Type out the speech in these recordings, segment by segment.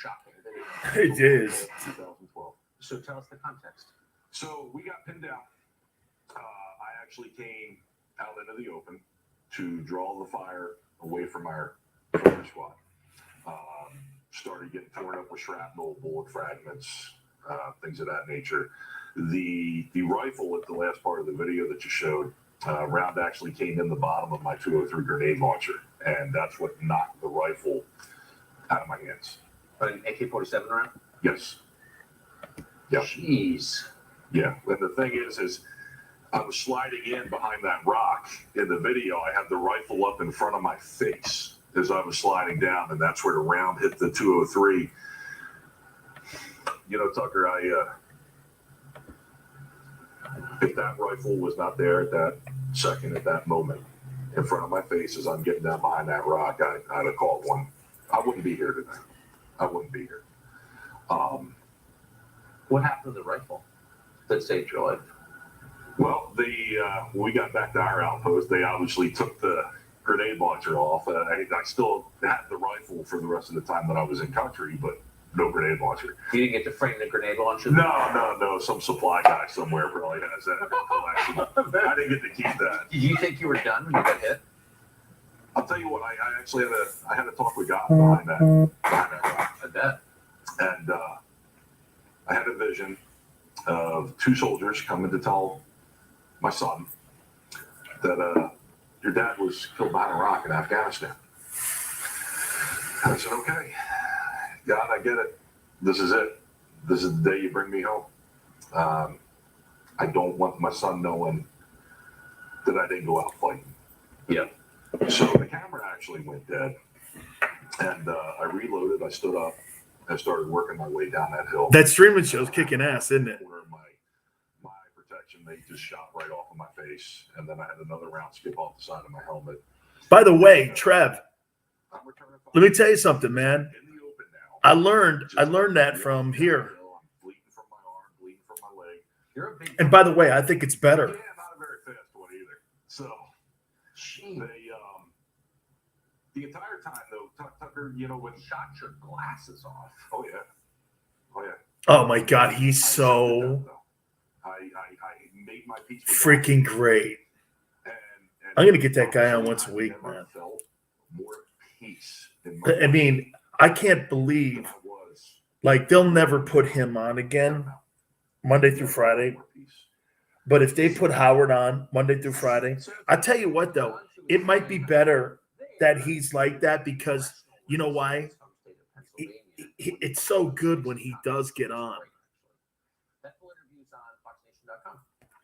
shocking video. It is. 2012. So tell us the context. So we got pinned down. I actually came out into the open to draw the fire away from our squad. Started getting torn up with shrapnel, bullet fragments, things of that nature. The rifle at the last part of the video that you showed, round actually came in the bottom of my 203 grenade launcher, and that's what knocked the rifle out of my hands. An AK-47 round? Yes. Yeah. Jeez. Yeah. And the thing is I was sliding in behind that rock. In the video, I had the rifle up in front of my face as I was sliding down, and that's where the round hit the 203. You know, Tucker, if that rifle was not there at that second, at that moment, in front of my face as I'm getting down behind that rock, I'd have called one. I wouldn't be here today. I wouldn't be here. What happened to the rifle that saved your life? Well, when we got back to our outpost, they obviously took the grenade launcher off. I still had the rifle for the rest of the time that I was in country, but no grenade launcher. You didn't get to frame the grenade launcher? No. Some supply guy somewhere probably has that. I didn't get to keep that. Did you think you were done when you got hit? I'll tell you what. I actually had a talk with God behind that rock. I bet. And I had a vision of two soldiers coming to tell my son that your dad was killed behind a rock in Afghanistan. And I said, okay, God, I get it. This is it. This is the day you bring me home. I don't want my son knowing that I didn't go out fighting. Yeah. So the camera actually went dead. And I reloaded. I stood up. I started working my way down that hill. That streaming show's kicking ass, isn't it? My protection, they just shot right off of my face. And then I had another round skip off the side of my helmet. By the way, Trev, let me tell you something, man. I learned that from here. I'm bleeding from my arm, bleeding from my leg. You're a big And by the way, I think it's better. Yeah, not a very fast one either. So, the entire time though, Tucker, you know, when shot your glasses off. Oh yeah. Oh my God, he's so I made my peace. freaking great. And I'm gonna get that guy on once a week, man. Felt more peace in I mean, I can't believe like they'll never put him on again Monday through Friday. But if they put Howard on Monday through Friday, I tell you what though, it might be better that he's like that because you know why? It's so good when he does get on. That full interview is on foxnation.com.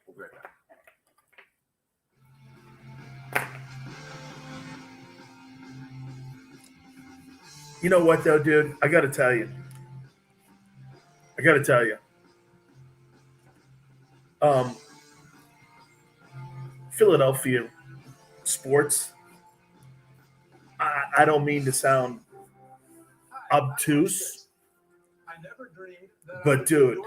We'll be right back. You know what though, dude? I gotta tell you. Philadelphia sports. I don't mean to sound obtuse, but dude,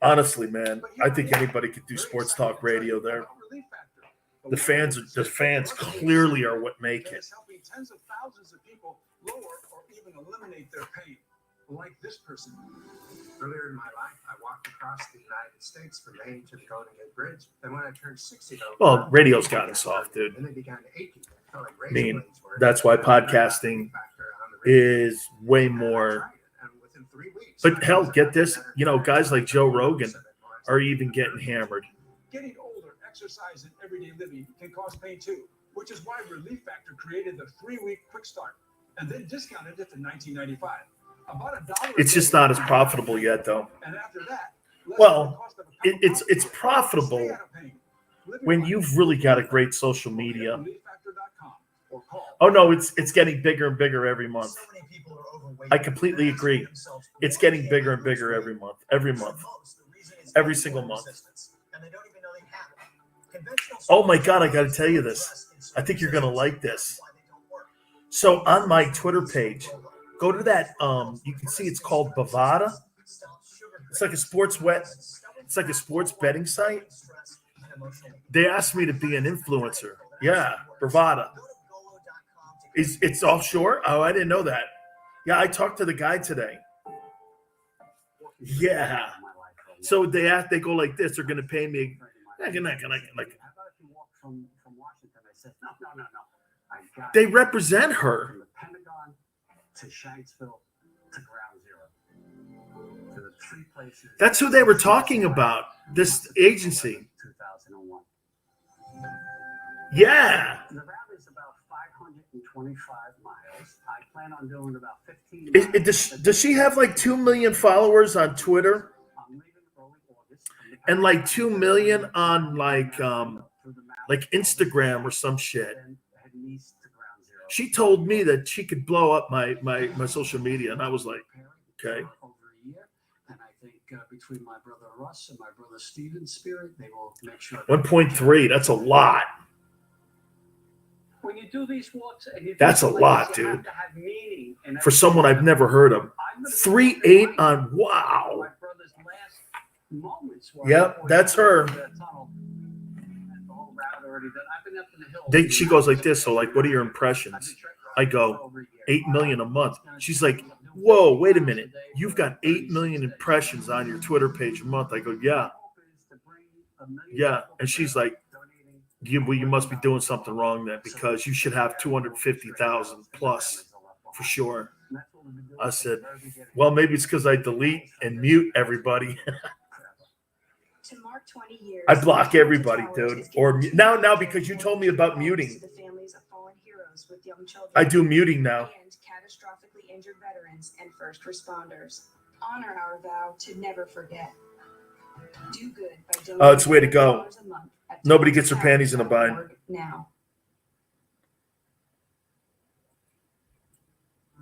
honestly, man, I think anybody could do sports talk radio there. The fans clearly are what make it. Helping tens of thousands of people lower or even eliminate their pain, like this person. Earlier in my life, I walked across the United States from Maine to the Golden Gate Bridge. And when I turned 60, Well, radio's gotten soft, dude. And they began aching. I mean, that's why podcasting is way more. But hell, get this, you know, guys like Joe Rogan are even getting hammered. Getting older, exercise, and everyday living can cause pain too, which is why Relief Factor created the 3-week quick start and then discounted it to $19.95. About $1. It's just not as profitable yet, though. And after that, well, it's profitable when you've really got a great social media. Oh no, it's getting bigger and bigger every month. I completely agree. It's getting bigger and bigger every month, every single month. Oh my God, I got to tell you this. I think you're going to like this. So on my Twitter page, go to that. You can see it's called Bovada. It's like a sports betting site. They asked me to be an influencer. Yeah, Bovada. It's offshore? Oh, I didn't know that. Yeah, I talked to the guy today. Yeah. So they go like this. They're going to pay me. How about if you walk from Washington? I said, no. I got They represent her. from the Pentagon to Shanksville to Ground Zero. To the three places. That's who they were talking about. This agency. 2001. Yeah. The route is about 525 miles. I plan on doing about 15 Does she have like 2 million followers on Twitter? I'm leaving early August. And like 2 million on like Instagram or some shit. She told me that she could blow up my social media, and I was like, okay. Over a year, and I think between my brother Russ and my brother Steven's spirit, they will make sure. 1.3. That's a lot. When you do these walks, and you That's a lot, you have dude. to have meaning in For someone I've never heard of. 3.8 on wow. My brother's last moments were Yep, before that's he went her. through that tunnel. And the whole route already done. I've been up in the hills. She goes like this. So like, what are your impressions? I go 8 million a month. She's like, whoa, wait a minute. You've got 8 million impressions on your Twitter page a month. I go, yeah. And she's like, you must be doing something wrong then, because you should have 250,000 plus for sure. I said, well, maybe it's because I delete and mute everybody. To mark 20 years, I block everybody, dude. Or now because you told me about muting. the families of fallen heroes with young children. I do muting now. And catastrophically injured veterans and first responders. Honor our vow to never forget. Do good by donating Oh, it's the way to go. $1 a month at Nobody gets their panties in a bind. .org now.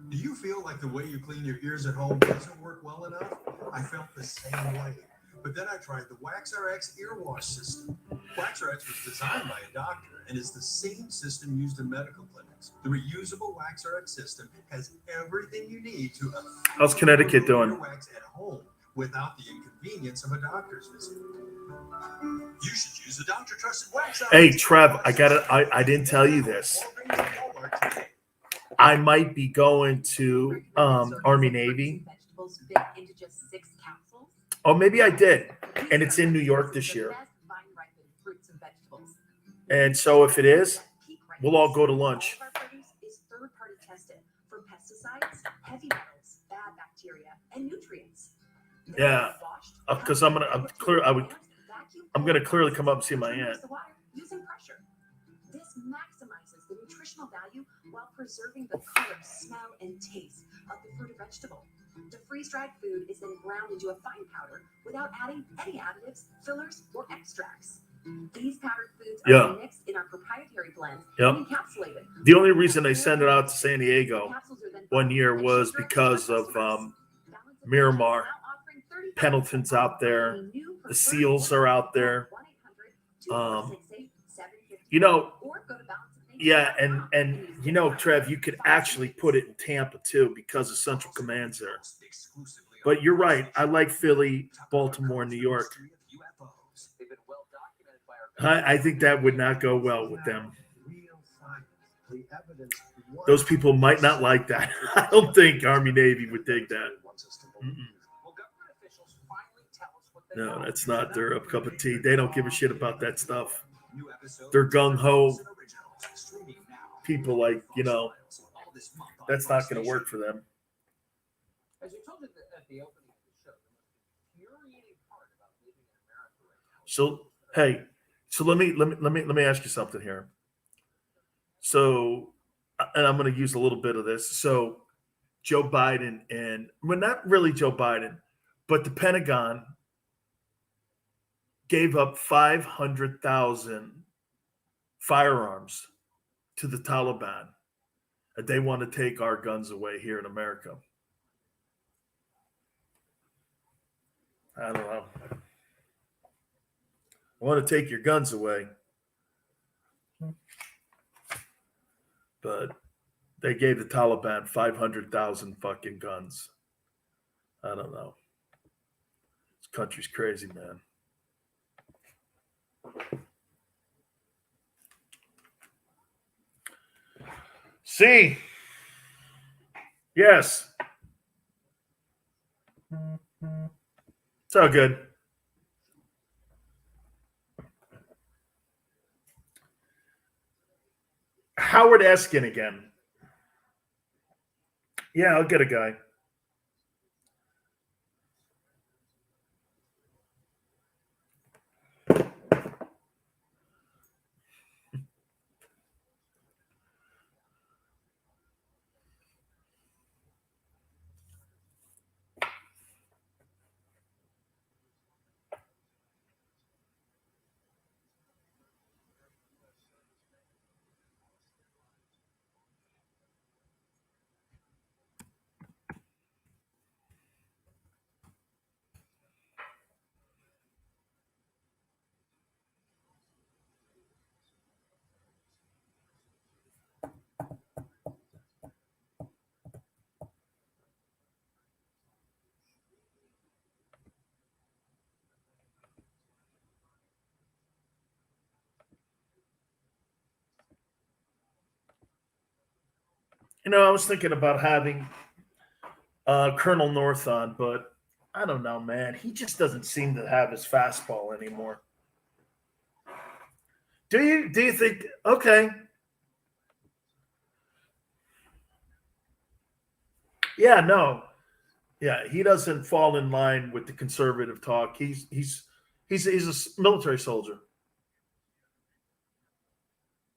Do you feel like the way you clean your ears at home doesn't work well enough? I felt the same way. But then I tried the WaxRx ear wash system. WaxRx was designed by a doctor and is the same system used in medical clinics. The reusable WaxRx system has everything you need to How's Connecticut doing? wax at home without the inconvenience of a doctor's visit. You should use the doctor trusted WaxRx. Hey, Trev, I didn't tell you this. I might be going to Army Navy. Vegetables fit into just 6 capsules. Oh, maybe I did. And it's in New York this year. Fruits and vegetables. And so if it is, we'll all go to lunch. All of our produce is third-party tested for pesticides, heavy metals, bad bacteria, and nutrients. Yeah, because I'm gonna clearly come up and see my aunt. Using pressure. This maximizes the nutritional value while preserving the color, smell, and taste of the fruit or vegetable. The freeze-dried food is then ground into a fine powder without adding any additives, fillers, or extracts. These powdered foods are mixed in our proprietary blends and encapsulated. The only reason they sent it out to San Diego one year was because of Miramar. Pendleton's out there. The SEALs are out there. And Trev, you could actually put it in Tampa too because of Central Command's there. But you're right. I like Philly, Baltimore, New York. I think that would not go well with them. Those people might not like that. I don't think Army Navy would dig that. No, that's not their cup of tea. They don't give a shit about that stuff. They're gung-ho people like, that's not going to work for them. As you told me at the opening of the show, the most infuriating part about living in America right now. So, hey, let me ask you something here. So, and I'm going to use a little bit of this. So, Joe Biden not really Joe Biden, but the Pentagon gave up 500,000 firearms to the Taliban. And they want to take our guns away here in America. I don't know. I want to take your guns away. But they gave the Taliban 500,000 fucking guns. I don't know. This country's crazy, man. See? Yes. It's all good. Howard Eskin again. Yeah, I'll get a guy. I was thinking about having Colonel North on, but I don't know, man. He just doesn't seem to have his fastball anymore. Do you think? Okay, yeah, no, yeah, he doesn't fall in line with the conservative talk. He's a military soldier.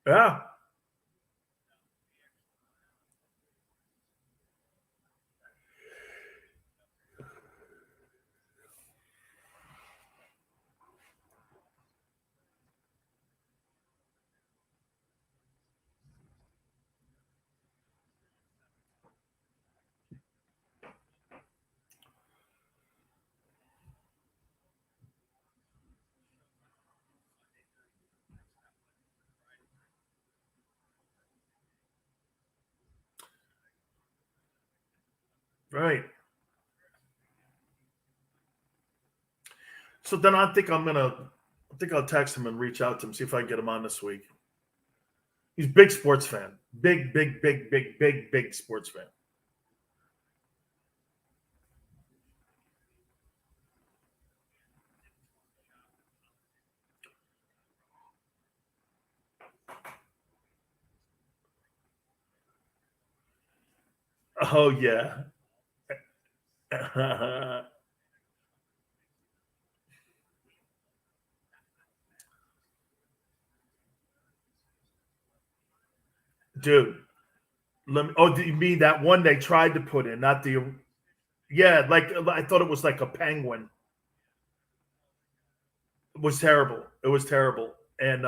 Yeah, right. So then I think I'll text him and reach out to him, see if I can get him on this week. He's a big sports fan. Big sports fan. Oh yeah. Dude, do you mean that one they tried to put in, not the yeah, like I thought it was like a penguin. It was terrible. It was terrible. And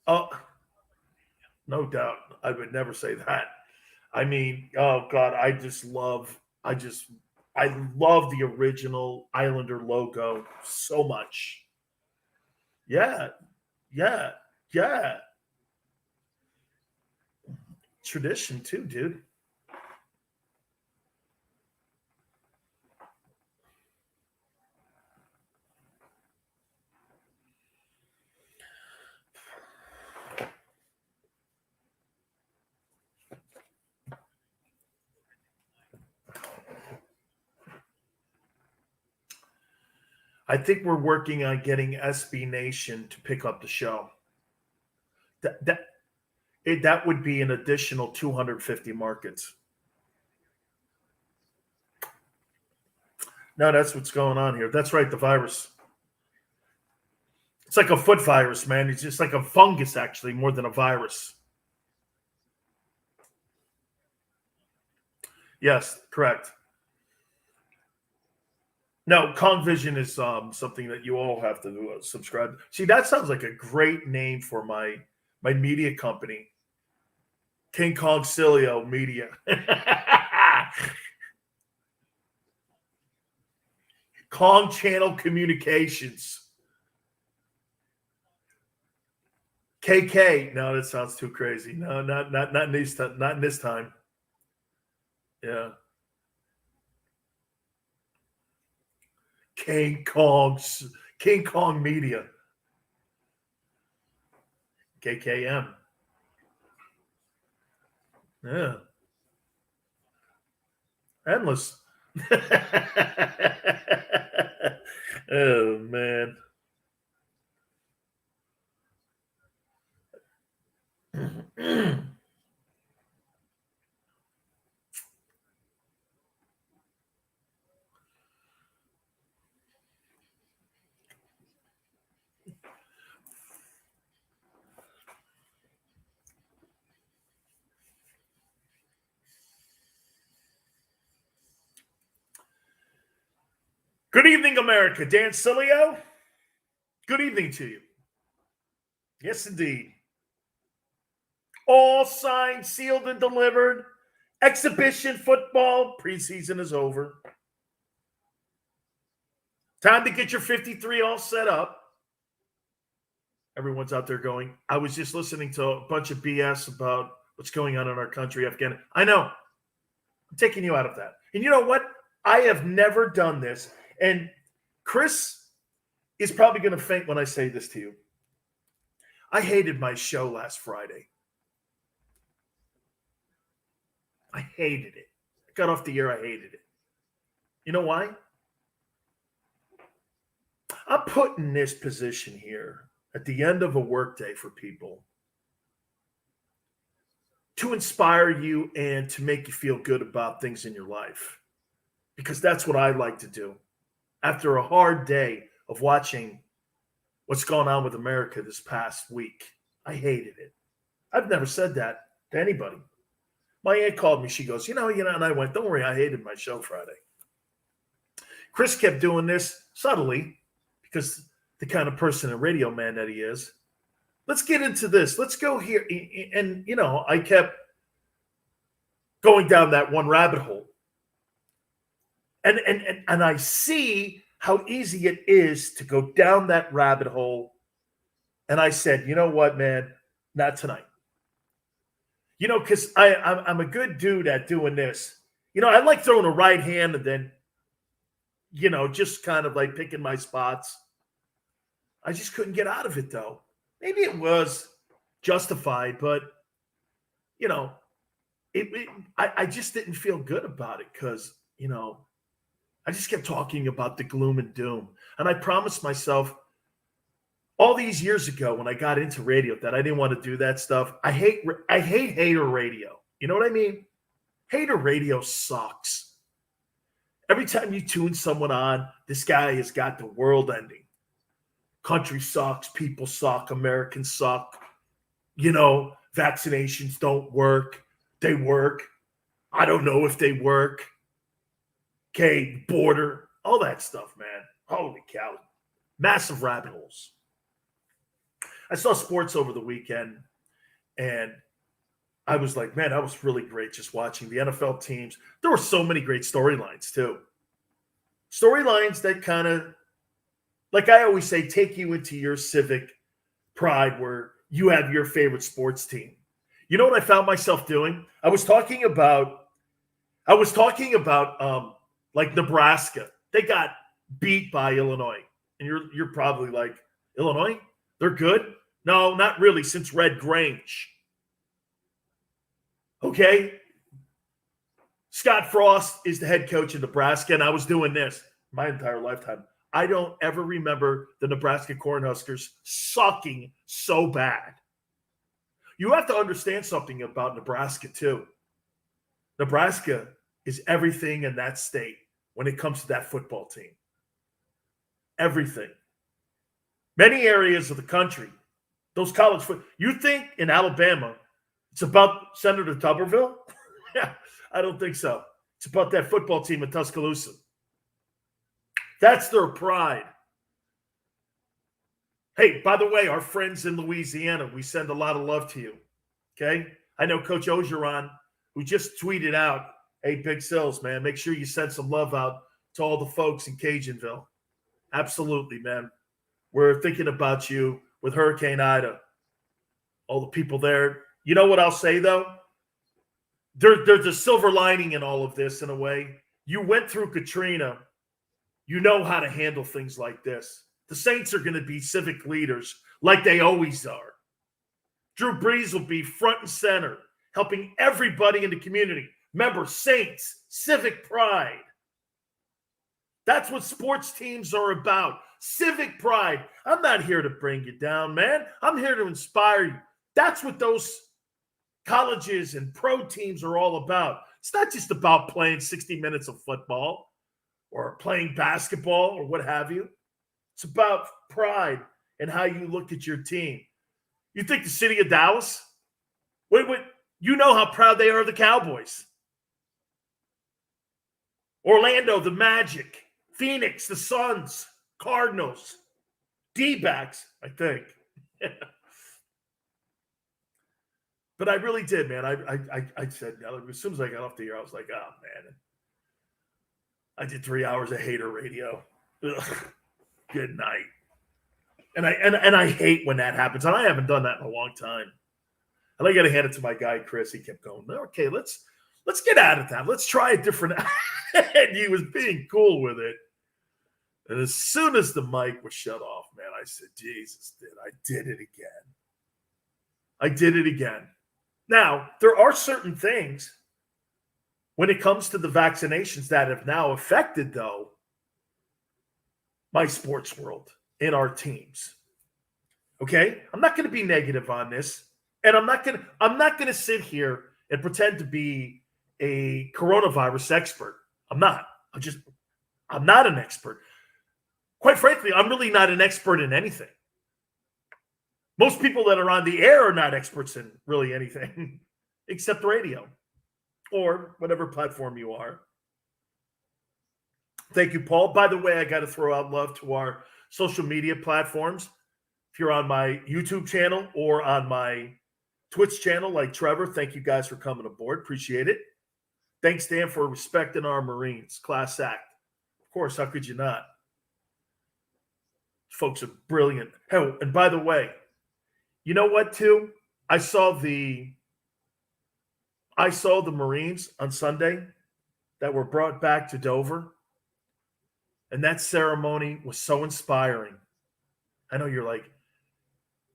oh, no doubt. I would never say that. I mean, oh god, I love the original Islander logo so much. Yeah, yeah, yeah. Tradition too, dude. I think we're working on getting SB Nation to pick up the show. That that would be an additional 250 markets. No, that's what's going on here. That's right, the virus. It's like a foot virus, man. It's just like a fungus, actually, more than a virus. Yes, correct. No, Kong Vision is something that you all have to subscribe. See, that sounds like a great name for my media company, King Kong Sileo Media. Kong Channel Communications. KK. No, that sounds too crazy. No, not in this time. Not in this time. Yeah. King Kong Media. KKM. Yeah. Endless. Oh, man. Good evening, America. Dan Sileo, good evening to you. Yes, indeed. All signed, sealed, and delivered. Exhibition football preseason is over. Time to get your 53 all set up. Everyone's out there going, I was just listening to a bunch of BS about what's going on in our country, Afghanistan. I know. I'm taking you out of that. And you know what? I have never done this. And Chris is probably going to faint when I say this to you. I hated my show last Friday. I hated it. I got off the air. I hated it. You know why? I'm put in this position here at the end of a workday for people to inspire you and to make you feel good about things in your life. Because that's what I like to do. After a hard day of watching what's going on with America this past week, I hated it. I've never said that to anybody. My aunt called me. She goes, you know, and I went, don't worry, I hated my show Friday. Chris kept doing this subtly because the kind of person and radio man that he is. Let's get into this. Let's go here. And, you know, I kept going down that one rabbit hole. And I see how easy it is to go down that rabbit hole. And I said, you know what, man, not tonight. You know, because I'm a good dude at doing this. You know, I like throwing a right hand and then, you know, just kind of like picking my spots. I just couldn't get out of it, though. Maybe it was justified, but, you know, I just didn't feel good about it because, you know, I just kept talking about the gloom and doom. And I promised myself all these years ago when I got into radio that I didn't want to do that stuff. I hate hater radio. You know what I mean? Hater radio sucks. Every time you tune someone on, this guy has got the world ending. Country sucks. People suck. Americans suck. You know, vaccinations don't work. They work. I don't know if they work. Okay, border, all that stuff, man. Holy cow. Massive rabbit holes. I saw sports over the weekend, and I was like, man, that was really great just watching the NFL teams. There were so many great storylines, too. Storylines that kind of, like I always say, take you into your civic pride where you have your favorite sports team. You know what I found myself doing? I was talking about like Nebraska. They got beat by Illinois. And you're probably like, Illinois? They're good? No, not really, since Red Grange. Okay? Scott Frost is the head coach of Nebraska, and I was doing this my entire lifetime. I don't ever remember the Nebraska Cornhuskers sucking so bad. You have to understand something about Nebraska, too. Nebraska is everything in that state when it comes to that football team. Everything. Many areas of the country, those college you think in Alabama it's about Senator Tuberville? Yeah, I don't think so. It's about that football team in Tuscaloosa. That's their pride. Hey, by the way, our friends in Louisiana, we send a lot of love to you. Okay? I know Coach Ogeron, who just tweeted out, hey, Big Sills, man, make sure you send some love out to all the folks in Cajunville. Absolutely, man. We're thinking about you with Hurricane Ida. All the people there. You know what I'll say, though? There's a silver lining in all of this in a way. You went through Katrina. You know how to handle things like this. The Saints are going to be civic leaders like they always are. Drew Brees will be front and center, helping everybody in the community. Remember, Saints, civic pride. That's what sports teams are about. Civic pride. I'm not here to bring you down, man. I'm here to inspire you. That's what those colleges and pro teams are all about. It's not just about playing 60 minutes of football or playing basketball or what have you. It's about pride and how you look at your team. You think the city of Dallas? You know how proud they are of the Cowboys. Orlando, the Magic. Phoenix, the Suns. Cardinals. D-backs, I think. But I really did, man. I said, as soon as I got off the air, I was like, oh, man. I did 3 hours of hater radio. Ugh. Good night. And I hate when that happens. And I haven't done that in a long time. And I got to hand it to my guy, Chris. He kept going, okay, let's get out of that. Let's try a different. And he was being cool with it. And as soon as the mic was shut off, man, I said, Jesus, I did it again. I did it again. Now, there are certain things when it comes to the vaccinations that have now affected, though, my sports world and our teams. Okay? I'm not going to be negative on this. And I'm not going to sit here and pretend to be a coronavirus expert. I'm not. I'm not an expert. Quite frankly, I'm really not an expert in anything. Most people that are on the air are not experts in really anything except radio or whatever platform you are. Thank you, Paul. By the way, I got to throw out love to our social media platforms. If you're on my YouTube channel or on my Twitch channel like Trevor, thank you guys for coming aboard. Appreciate it. Thanks, Dan, for respecting our Marines. Class act. Of course, how could you not? Folks are brilliant. Hey, and by the way, you know what, too? I saw the Marines on Sunday that were brought back to Dover. And that ceremony was so inspiring. I know you're like,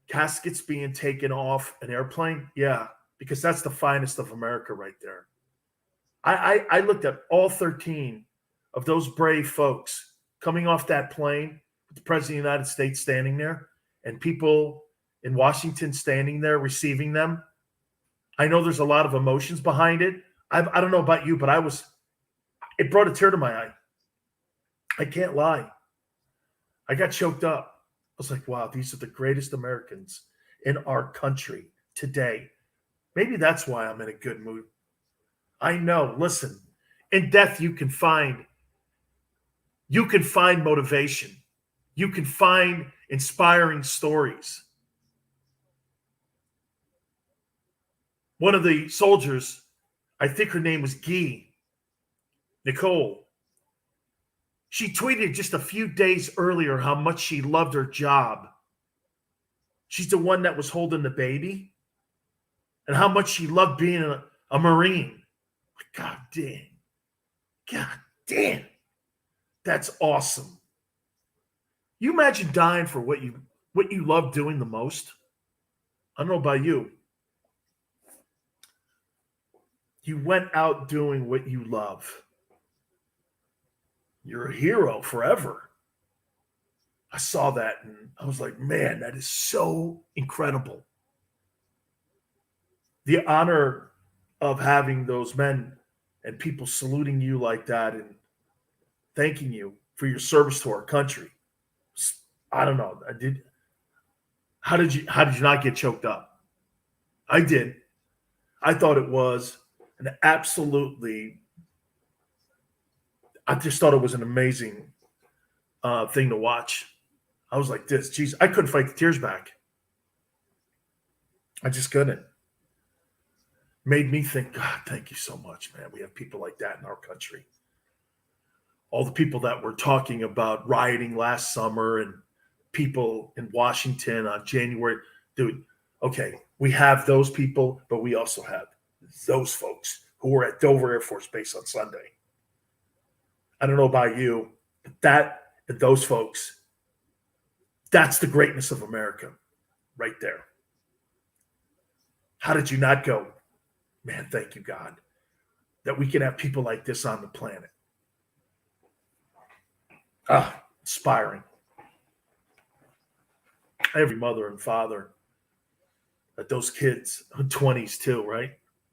caskets being taken off an airplane? Yeah, because that's the finest of America right there. I looked at all 13 of those brave folks coming off that plane with the President of the United States standing there and people in Washington standing there receiving them. I know there's a lot of emotions behind it. I don't know about you, but it brought a tear to my eye. I can't lie. I got choked up. I was like, wow, these are the greatest Americans in our country today. Maybe that's why I'm in a good mood. I know. Listen, in death, you can find motivation. You can find inspiring stories. One of the soldiers, I think her name was Nicole. She tweeted just a few days earlier how much she loved her job. She's the one that was holding the baby. And how much she loved being a Marine. God damn. That's awesome. You imagine dying for what you love doing the most? I don't know about you. You went out doing what you love. You're a hero forever. I saw that and I was like, man, that is so incredible. The honor of having those men and people saluting you like that and thanking you for your service to our country. I don't know. How did you not get choked up? I did. I thought it was I just thought it was an amazing thing to watch. I was like this. Geez, I couldn't fight the tears back. I just couldn't. Made me think, God, thank you so much, man. We have people like that in our country. All the people that were talking about rioting last summer and people in Washington on January. Dude, okay, we have those people, but we also have those folks who were at Dover Air Force Base on Sunday. I don't know about you, but those folks, that's the greatness of America right there. How did you not go, man, thank you, God. that we can have people like this on the planet. Inspiring. Every mother and father, that those kids, 20s too, right?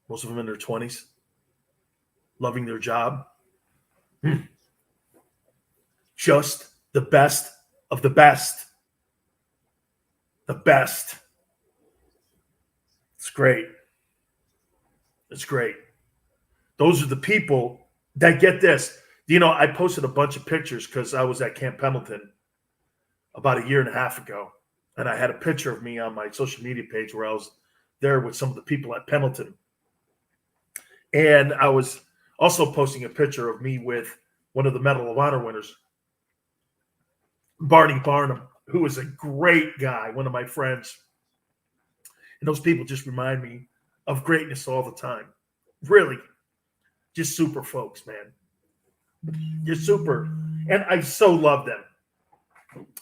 Most of them in their 20s, loving their job. Just the best of the best. The best. It's great. It's great. Those are the people that get this. You know, I posted a bunch of pictures because I was at Camp Pendleton about a year and a half ago. And I had a picture of me on my social media page where I was there with some of the people at Pendleton. And I was also posting a picture of me with one of the Medal of Honor winners, Barney Barnum, who is a great guy, one of my friends. And those people just remind me of greatness all the time. Really, just super folks, man. You're super. And I so love them.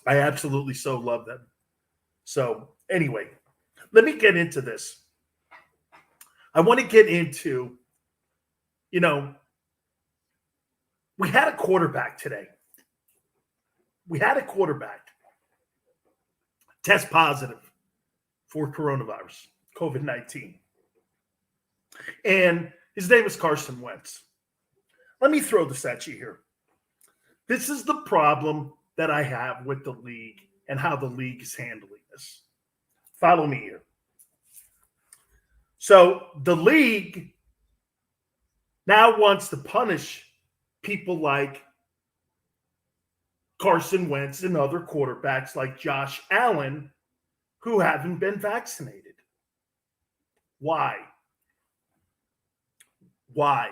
I absolutely so love them. So anyway, let me get into this. I want to get into, you know, we had a quarterback today. We had a quarterback test positive for coronavirus, COVID-19. And his name is Carson Wentz. Let me throw this at you here. This is the problem that I have with the league and how the league is handling this. Follow me here. So the league now wants to punish people like Carson Wentz and other quarterbacks like Josh Allen who haven't been vaccinated. Why? Why?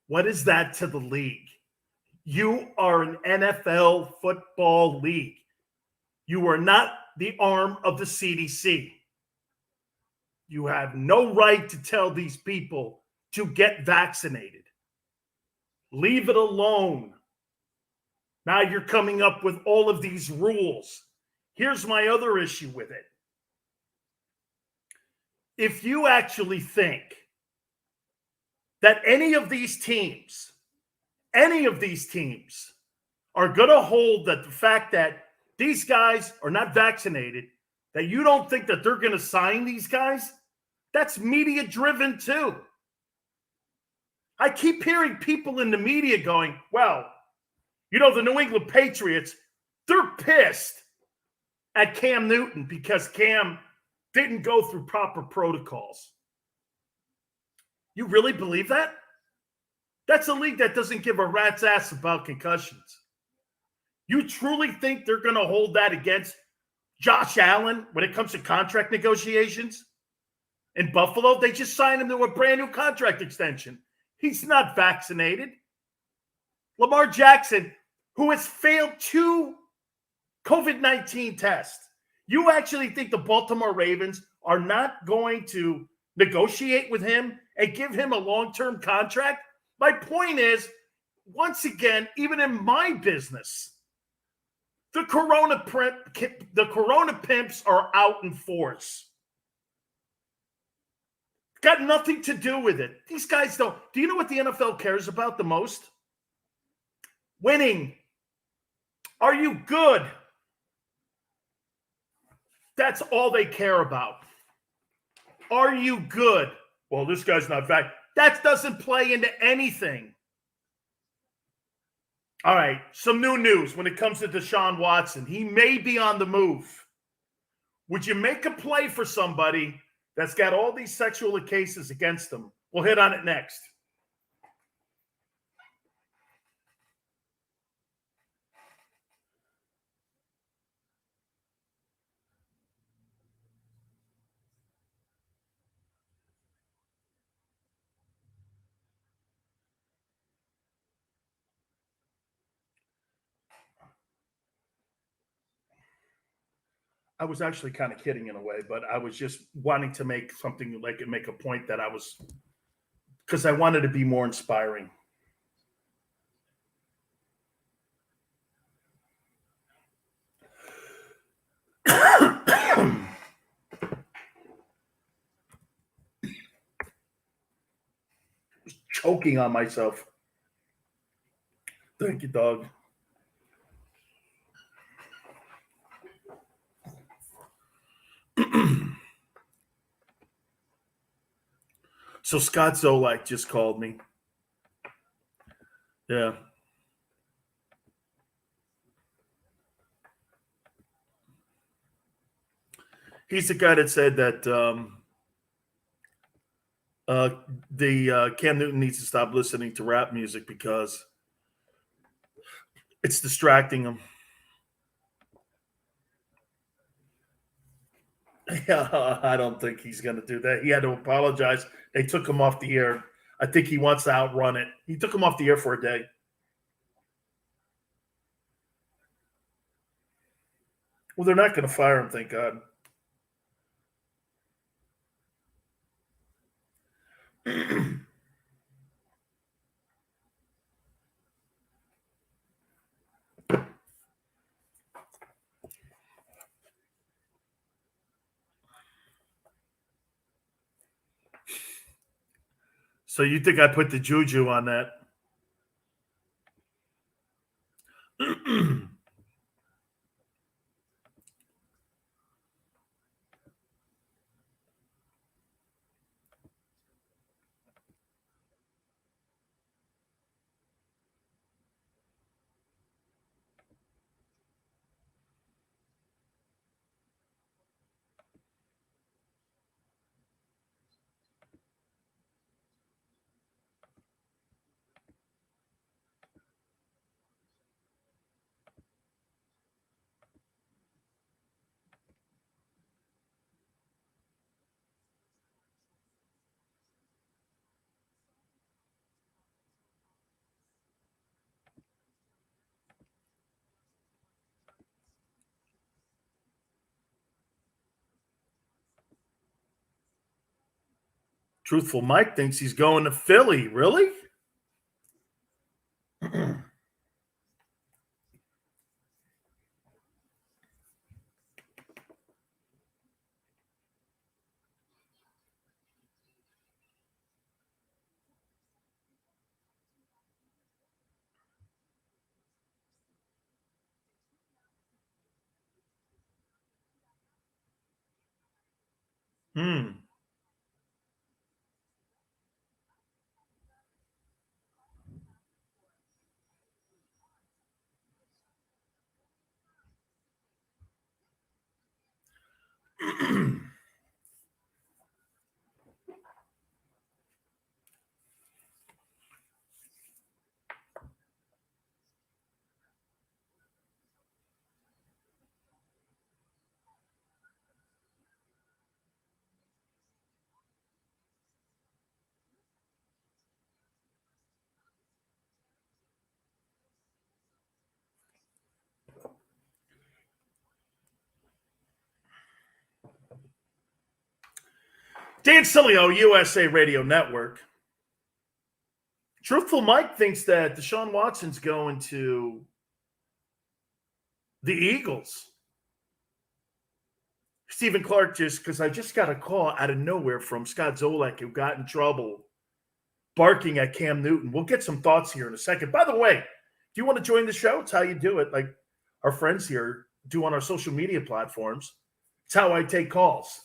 What is that to the league? You are an NFL football league. You are not the arm of the CDC. You have no right to tell these people to get vaccinated. Leave it alone. Now you're coming up with all of these rules. Here's my other issue with it. If you actually think that any of these teams are going to hold that the fact that these guys are not vaccinated, that you don't think that they're going to sign these guys, that's media driven too. I keep hearing people in the media going, well, you know, the New England Patriots, they're pissed at Cam Newton because Cam didn't go through proper protocols. You really believe that? That's a league that doesn't give a rat's ass about concussions. You truly think they're going to hold that against Josh Allen when it comes to contract negotiations? In Buffalo, they just signed him to a brand new contract extension. He's not vaccinated. Lamar Jackson, who has failed 2 COVID-19 tests. You actually think the Baltimore Ravens are not going to negotiate with him and give him a long-term contract? My point is, once again, even in my business, the corona pimps are out in force. Got nothing to do with it. These guys don't. Do you know what the NFL cares about the most? Winning. Are you good? That's all they care about. Are you good? Well, this guy's not vaccinated. That doesn't play into anything. All right, some new news when it comes to Deshaun Watson. He may be on the move. Would you make a play for somebody that's got all these sexual cases against them? We'll hit on it next. I was actually kind of kidding in a way, but I was just wanting to make something like make a point that because I wanted to be more inspiring. choking on myself. Thank you, dog. So Scott Zolak just called me. Yeah. He's the guy that said that Cam Newton needs to stop listening to rap music because it's distracting him. Yeah, I don't think he's going to do that. He had to apologize. They took him off the air. I think he wants to outrun it. He took him off the air for a day. Well, they're not going to fire him, thank God. So you think I put the juju on that? Truthful Mike thinks he's going to Philly. Really? Dan Sileo, USA Radio Network. Truthful Mike thinks that Deshaun Watson's going to the Eagles. Stephen Clark because I just got a call out of nowhere from Scott Zolak who got in trouble barking at Cam Newton. We'll get some thoughts here in a second. By the way, do you want to join the show? It's how you do it. Like our friends here do on our social media platforms. It's how I take calls.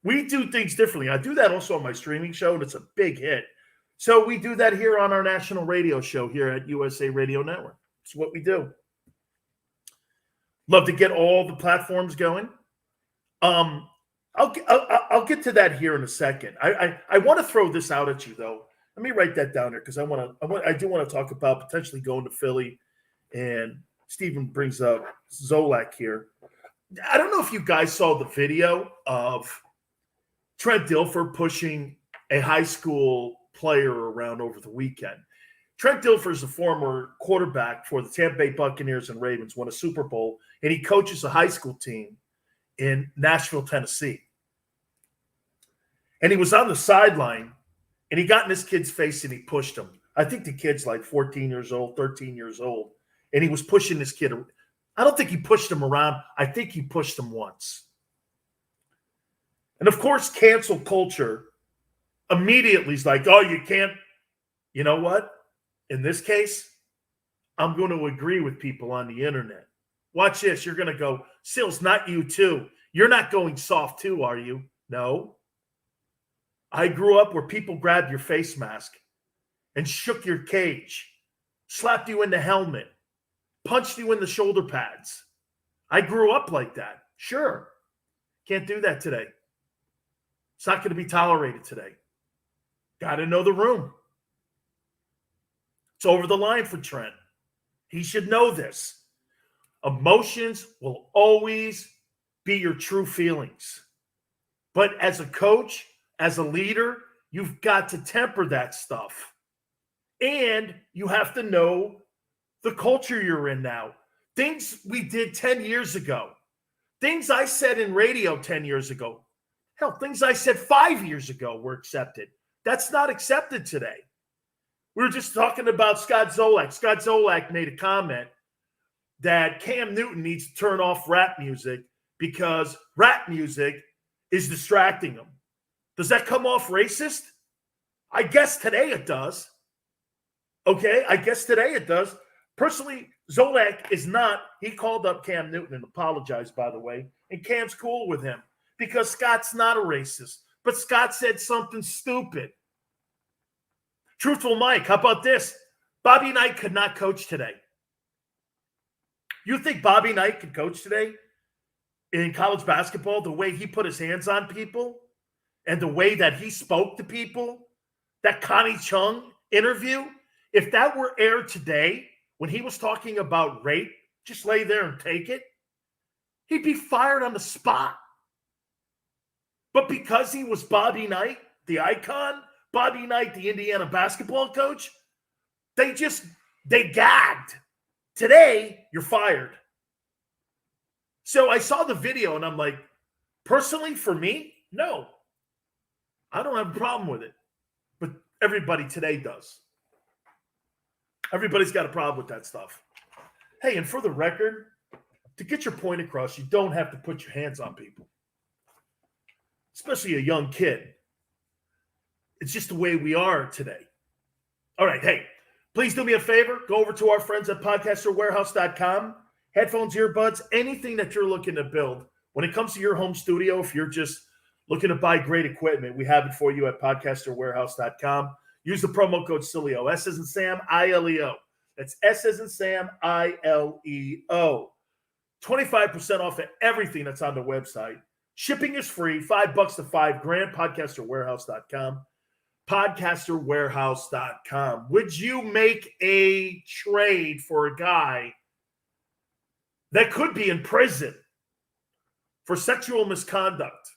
We do things differently. I do that also on my streaming show, and it's a big hit. So we do that here on our national radio show here at USA Radio Network. It's what we do. Love to get all the platforms going. I'll get to that here in a second. I want to throw this out at you though. Let me write that down here because I do want to talk about potentially going to Philly, and Stephen brings up Zolak here. I don't know if you guys saw the video of Trent Dilfer pushing a high school player around over the weekend. Trent Dilfer is a former quarterback for the Tampa Bay Buccaneers and Ravens, won a Super Bowl, and he coaches a high school team in Nashville, Tennessee. And he was on the sideline, and he got in this kid's face, and he pushed him. I think the kid's like 14 years old, 13 years old, and he was pushing this kid. I don't think he pushed him around. I think he pushed him once. And, of course, cancel culture immediately is like, oh, you can't You know what? In this case, I'm going to agree with people on the internet. Watch this. You're going to go, Sills, not you too. You're not going soft too, are you? No. I grew up where people grabbed your face mask and shook your cage, slapped you in the helmet, punched you in the shoulder pads. I grew up like that. Sure. Can't do that today. It's not going to be tolerated today. Got to know the room. It's over the line for Trent. He should know this. Emotions will always be your true feelings. But as a coach, as a leader, you've got to temper that stuff. And you have to know the culture you're in now. Things we did 10 years ago. Things I said in radio 10 years ago. Hell, things I said 5 years ago were accepted. That's not accepted today. We were just talking about Scott Zolak. Scott Zolak made a comment that Cam Newton needs to turn off rap music because rap music is distracting him. Does that come off racist? I guess today it does. Okay, I guess today it does. Personally, Zolak is not. He called up Cam Newton and apologized, by the way, and Cam's cool with him because Scott's not a racist. But Scott said something stupid. Truthful Mike, how about this? Bobby Knight could not coach today. You think Bobby Knight could coach today in college basketball, the way he put his hands on people and the way that he spoke to people, that Connie Chung interview, if that were aired today when he was talking about rape, just lay there and take it, he'd be fired on the spot. But because he was Bobby Knight, the icon, Bobby Knight, the Indiana basketball coach, they gagged. Today, you're fired. So I saw the video and I'm like, personally, for me, no. I don't have a problem with it. But everybody today does. Everybody's got a problem with that stuff. Hey, and for the record, to get your point across, you don't have to put your hands on people. Especially a young kid. It's just the way we are today. All right, hey, please do me a favor. Go over to our friends at podcasterwarehouse.com. Headphones, earbuds, anything that you're looking to build. When it comes to your home studio, if you're just looking to buy great equipment, we have it for you at podcasterwarehouse.com. Use the promo code Sileo, S as in Sam, I-L-E-O. That's S as in Sam, I-L-E-O. 25% off of everything that's on the website. Shipping is free, $5 to $5,000, podcasterwarehouse.com. Podcasterwarehouse.com. Would you make a trade for a guy that could be in prison for sexual misconduct?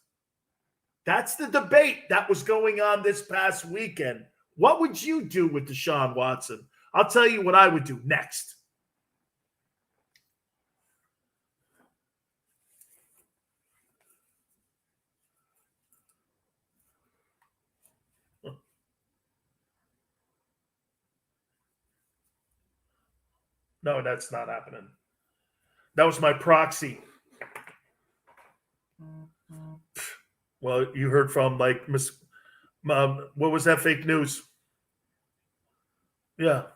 That's the debate that was going on this past weekend. What would you do with Deshaun Watson? I'll tell you what I would do next. No, that's not happening. That was my proxy. Well, you heard from like Miss. What was that fake news? Yeah.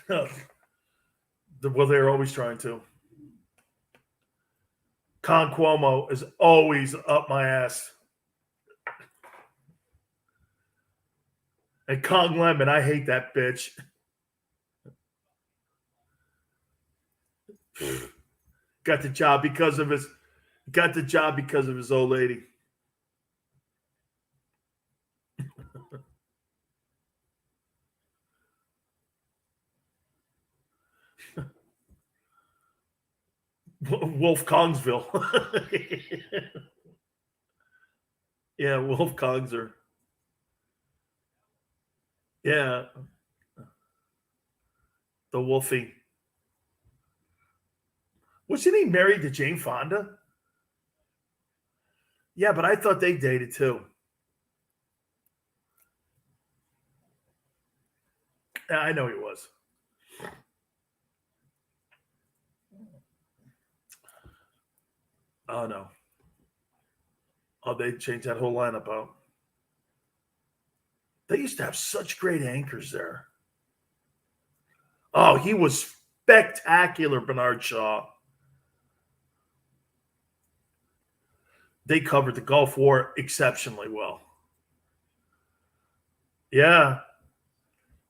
Well, they're always trying to. Con Cuomo is always up my ass. And Con Lemon, I hate that bitch. Got the job because of his old lady. Wolf Kongsville. Yeah, Wolf Kongser. Yeah. The Wolfie. Wasn't he married to Jane Fonda? Yeah, but I thought they dated too. Yeah, I know he was. Oh, no. Oh, they changed that whole lineup out. They used to have such great anchors there. Oh, he was spectacular, Bernard Shaw. They covered the Gulf War exceptionally well. Yeah.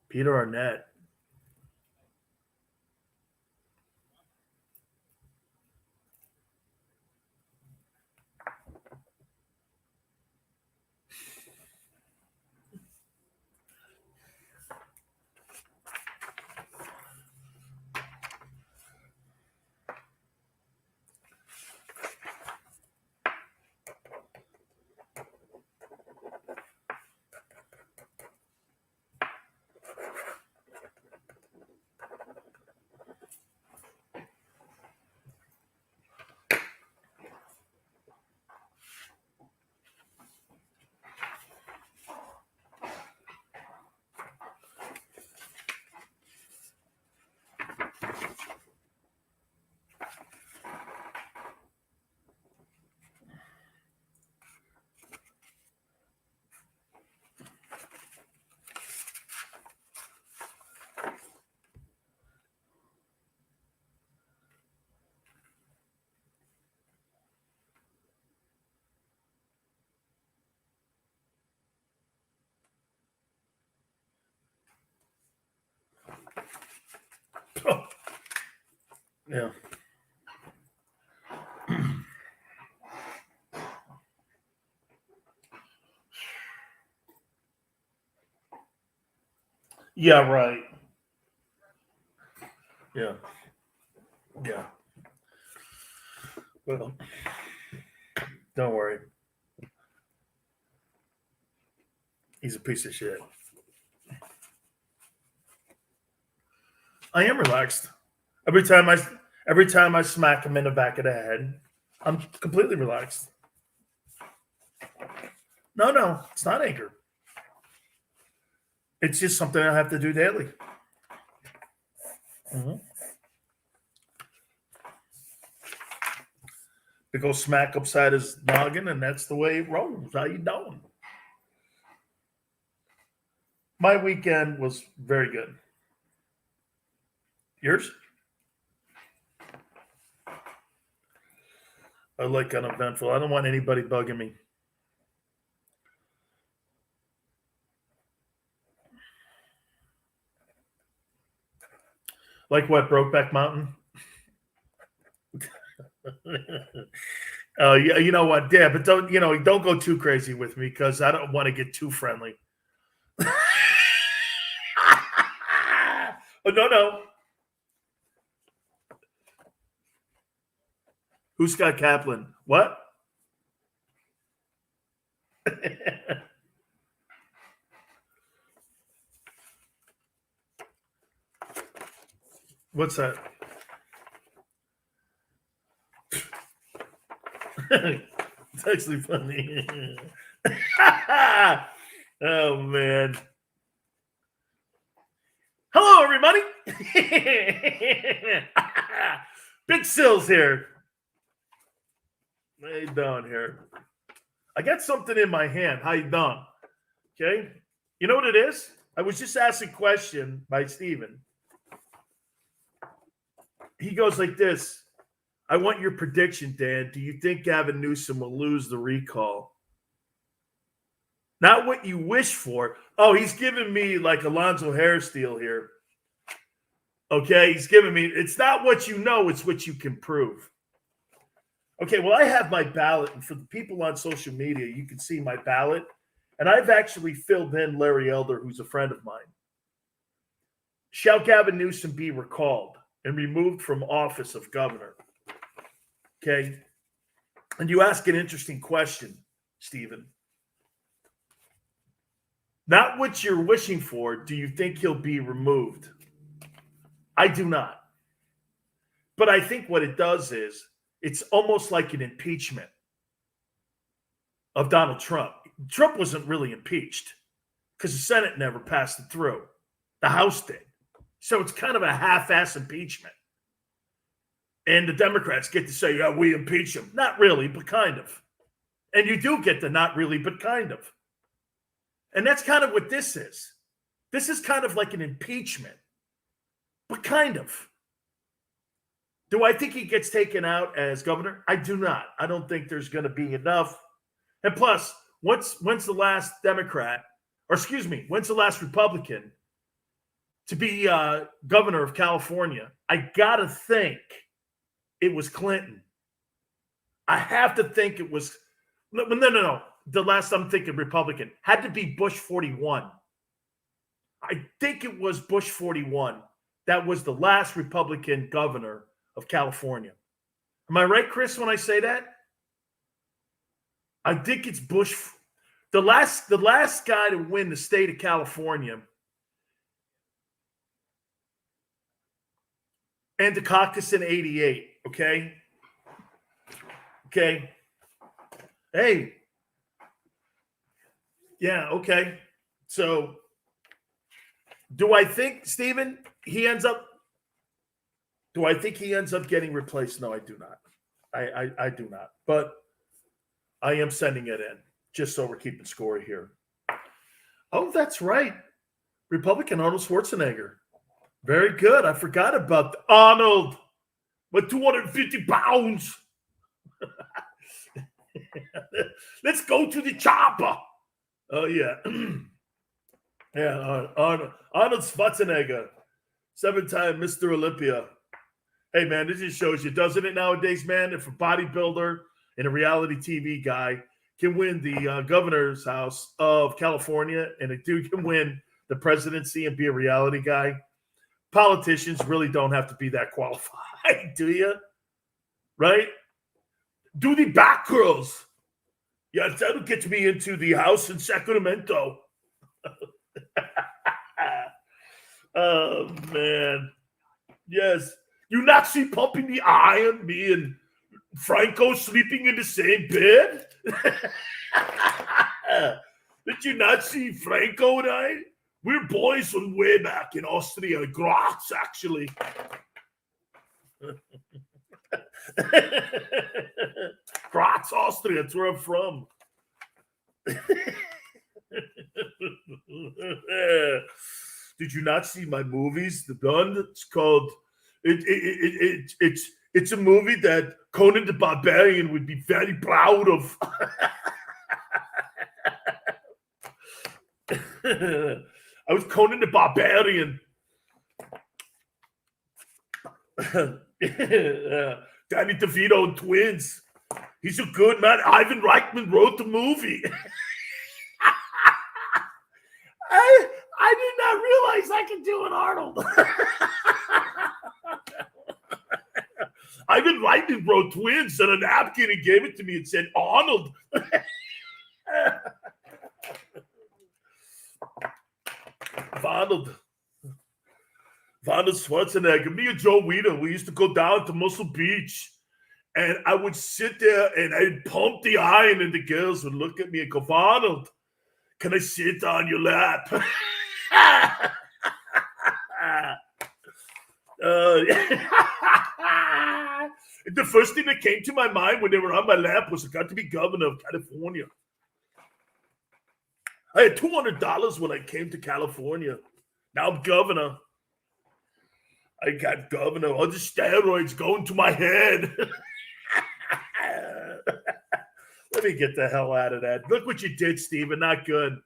Peter Arnett. Yeah. Yeah, right. Yeah. Yeah. Well, don't worry. He's a piece of shit. I am relaxed. Every time I smack him in the back of the head, I'm completely relaxed. No, it's not anger. It's just something I have to do daily. Mm-hmm. To go smack upside his noggin, and that's the way it rolls. How you doing? My weekend was very good. Yours? I like uneventful. I don't want anybody bugging me. Like what, Brokeback Mountain? Oh, yeah, you know what? Yeah, but don't go too crazy with me because I don't want to get too friendly. Oh, no. Who's Scott Kaplan? What? What's that? It's actually funny. Oh, man. Hello, everybody. Big Sills here. How you doing here? I got something in my hand. How you doing? Okay. You know what it is? I was just asked a question by Steven. He goes like this. I want your prediction, Dan. Do you think Gavin Newsom will lose the recall? Not what you wish for. Oh, he's giving me like Alonzo Hairsteel here. Okay, he's giving me, it's not what you know, it's what you can prove. Okay, well, I have my ballot, and for the people on social media, you can see my ballot. And I've actually filled in Larry Elder, who's a friend of mine. Shall Gavin Newsom be recalled and removed from office of governor? Okay. And you ask an interesting question, Stephen. Not what you're wishing for. Do you think he'll be removed? I do not. But I think what it does is it's almost like an impeachment of Donald Trump. Trump wasn't really impeached because the Senate never passed it through. The House did. So it's kind of a half-ass impeachment. And the Democrats get to say, yeah, we impeach him. Not really, but kind of. And you do get the not really, but kind of. And that's kind of what this is. This is kind of like an impeachment, but kind of. Do I think he gets taken out as governor? I do not. I don't think there's going to be enough. And plus, when's the last Democrat, or excuse me, when's the last Republican to be governor of California? I got to think it was Clinton. I have to think it was, no. The last I'm thinking Republican had to be Bush 41. I think it was Bush 41. That was the last Republican governor of California. Am I right, Chris, when I say that? I think it's Bush. The last guy to win the state of California and the caucus in 88, okay? Okay. Hey. Yeah, okay. So do I think, Stephen, do I think he ends up getting replaced? No, I do not. I do not. But I am sending it in just so we're keeping score here. Oh, that's right. Republican Arnold Schwarzenegger. Very good. I forgot about Arnold with 250 pounds. Let's go to the chopper. Oh, yeah. Yeah, Arnold Schwarzenegger, 7-time Mr. Olympia. Hey, man, this just shows you, doesn't it, nowadays, man, if a bodybuilder and a reality TV guy can win the governor's house of California and a dude can win the presidency and be a reality guy, politicians really don't have to be that qualified, do you? Right? Do the back curls. Yeah, that'll get me into the house in Sacramento. Oh, man. Yes. You not see Pumping the Iron, me and Franco sleeping in the same bed? Did you not see Franco and I? We're boys from way back in Austria, Graz, actually. Graz, Austria, that's where I'm from. Did you not see my movies? The Gun. It's called. It's a movie that Conan the Barbarian would be very proud of. I was Conan the Barbarian. Danny DeVito and twins. He's a good man. Ivan Reitman wrote the movie. I did not realize I could do an Arnold. Ivan Reitman wrote twins on a napkin and gave it to me and said, Arnold. Arnold Schwarzenegger. Me and Joe Weider, we used to go down to Muscle Beach. And I would sit there and I'd pump the iron and the girls would look at me and go, Arnold, can I sit on your lap? The first thing that came to my mind when they were on my lap was I got to be governor of California. I had $200 when I came to California. Now I'm governor. I got governor. All the steroids going to my head. Let me get the hell out of that. Look what you did, Steven. Not good.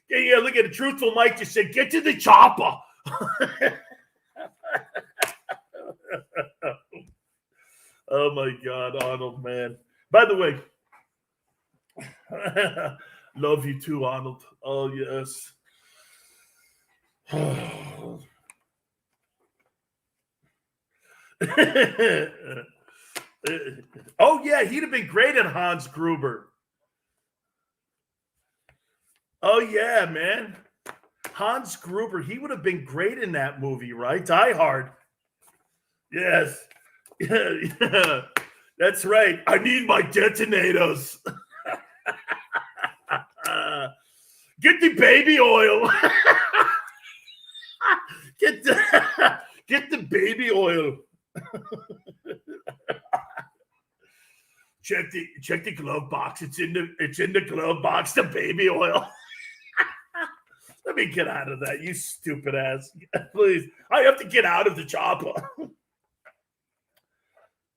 Yeah, look at the truthful Mike just said, get to the chopper. Oh, my God, Arnold, man. By the way, love you too, Arnold. Oh, yes. Oh, yeah, he'd have been great at Hans Gruber. Oh, yeah, man. Hans Gruber, he would have been great in that movie, right? Die Hard. Yes. Yeah. That's right. I need my detonators. Get the baby oil. Get the baby oil. Check the glove box. It's in the glove box. The baby oil. me get out of that, you stupid ass. Please. I have to get out of the chopper.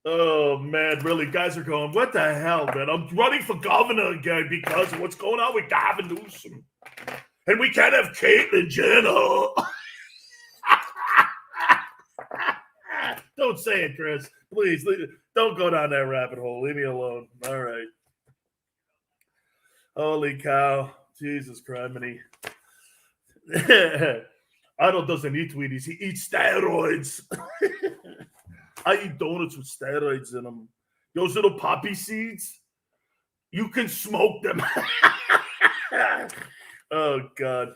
Oh, man, really, guys are going, what the hell, man? I'm running for governor again because of what's going on with Gavin Newsom. And we can't have Caitlyn Jenner. Don't say it, Chris. Please, don't go down that rabbit hole. Leave me alone. All right. Holy cow. Jesus criminy. Arnold doesn't eat Wheaties. He eats steroids. I eat donuts with steroids in them. Those little poppy seeds, you can smoke them. Oh, God.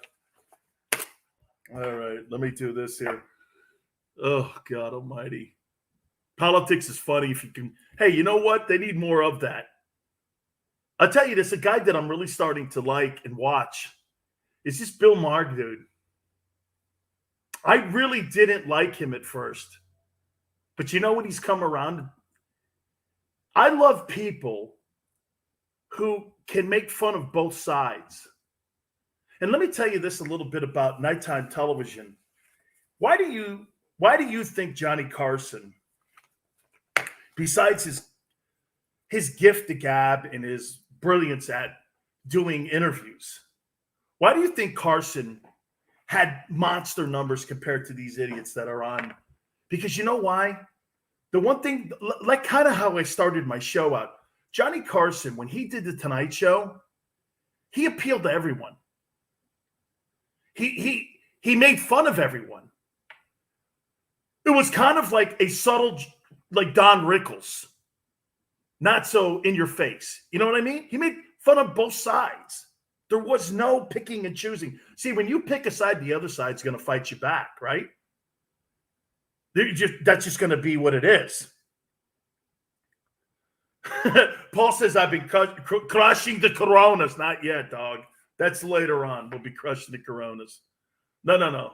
All right, let me do this here. Oh, God almighty. Politics is funny if you can. Hey, you know what? They need more of that. I'll tell you this, a guy that I'm really starting to like and watch is this Bill Maher dude. I really didn't like him at first. But you know what? He's come around. I love people who can make fun of both sides. And let me tell you this a little bit about nighttime television. Why do you think Johnny Carson, besides his gift to gab and his brilliance at doing interviews, why do you think Carson had monster numbers compared to these idiots that are on? Because you know why? The one thing, like kind of how I started my show out, Johnny Carson, when he did the Tonight Show, he appealed to everyone. He made fun of everyone. It was kind of like a subtle, like Don Rickles, not so in your face. You know what I mean? He made fun of both sides. There was no picking and choosing. See, when you pick a side, the other side's going to fight you back, right? That's just going to be what it is. Paul says, I've been crushing the Coronas. Not yet, dog. That's later on. We'll be crushing the Coronas. No.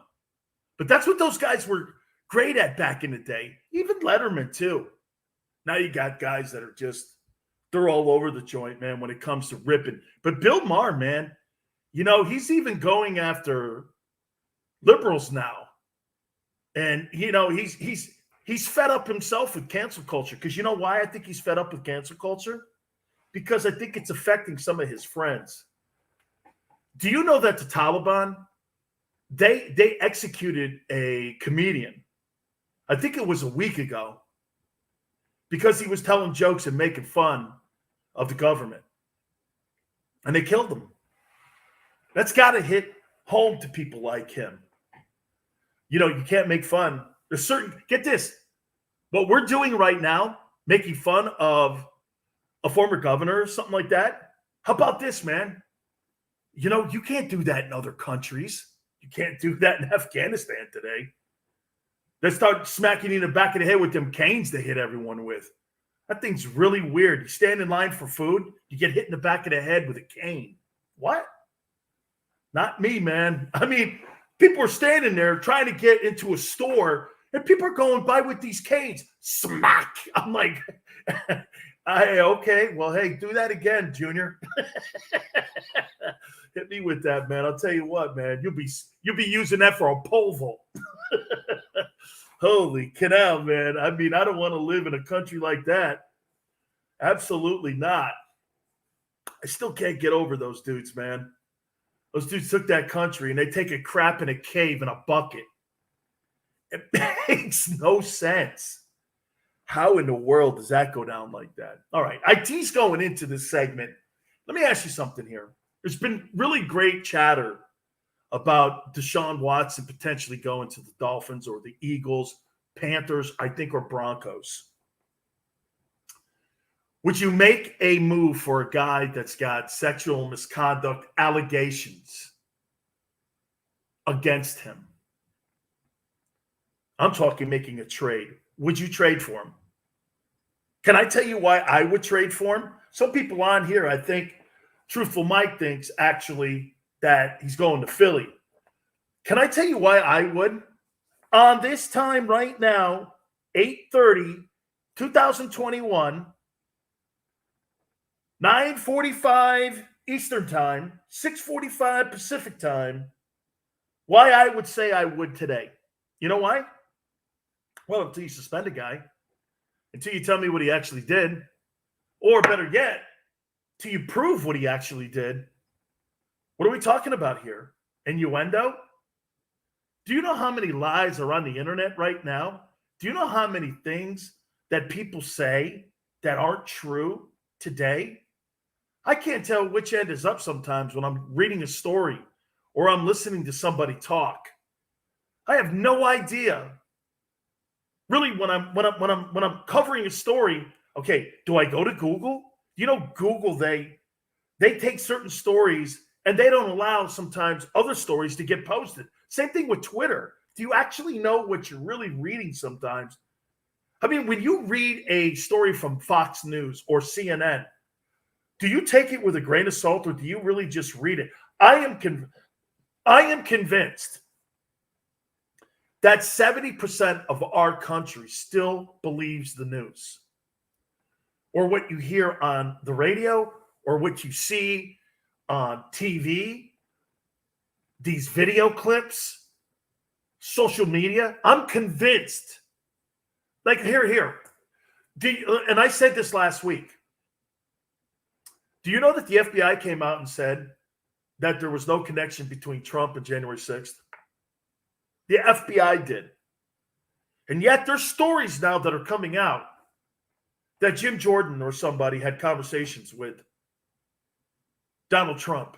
But that's what those guys were great at back in the day. Even Letterman, too. Now you got guys that are just, they're all over the joint, man, when it comes to ripping. But Bill Maher, man, you know, he's even going after liberals now. And, you know, he's fed up himself with cancel culture. Because you know why I think he's fed up with cancel culture? Because I think it's affecting some of his friends. Do you know that the Taliban, they executed a comedian, I think it was a week ago, because he was telling jokes and making fun of the government. And they killed him. That's got to hit home to people like him. You know, you can't make fun. There's certain, get this, what we're doing right now, making fun of a former governor or something like that. How about this, man? You know, you can't do that in other countries. You can't do that in Afghanistan today. They start smacking you in the back of the head with them canes they hit everyone with. That thing's really weird. You stand in line for food, you get hit in the back of the head with a cane. What? Not me, man. I mean, people are standing there trying to get into a store, and people are going by with these canes. Smack. I'm like, okay, well, hey, do that again, Junior. Hit me with that, man. I'll tell you what, man. You'll be using that for a pole vault. Holy canal, man. I mean, I don't want to live in a country like that. Absolutely not. I still can't get over those dudes, man. Those dudes took that country and they take a crap in a cave in a bucket. It makes no sense. How in the world does that go down like that? All right, IT's going into this segment. Let me ask you something here. There's been really great chatter about Deshaun Watson potentially going to the Dolphins or the Eagles, Panthers, I think, or Broncos. Would you make a move for a guy that's got sexual misconduct allegations against him? I'm talking making a trade. Would you trade for him? Can I tell you why I would trade for him? Some people on here, I think, Truthful Mike thinks actually that he's going to Philly. Can I tell you why I would? On this time right now, 8:30, 2021, 9:45 Eastern Time, 6:45 Pacific Time, Why I would say I would today. You know why? Well, until you suspend a guy, until you tell me what he actually did, or better yet, till you prove what he actually did. What are we talking about here? Innuendo? Do you know how many lies are on the internet right now? Do you know how many things that people say that aren't true today? I can't tell which end is up sometimes when I'm reading a story or I'm listening to somebody talk. I have no idea. Really, when I'm covering a story, okay, do I go to Google? You know, Google, they take certain stories and they don't allow sometimes other stories to get posted. Same thing with Twitter. Do you actually know what you're really reading sometimes? I mean, when you read a story from Fox News or CNN, do you take it with a grain of salt or do you really just read it? I am convinced that 70% of our country still believes the news or what you hear on the radio or what you see on TV, these video clips, social media. I'm convinced. Like, here. And I said this last week. Do you know that the FBI came out and said that there was no connection between Trump and January 6th? The FBI did. And yet there's stories now that are coming out that Jim Jordan or somebody had conversations with Donald Trump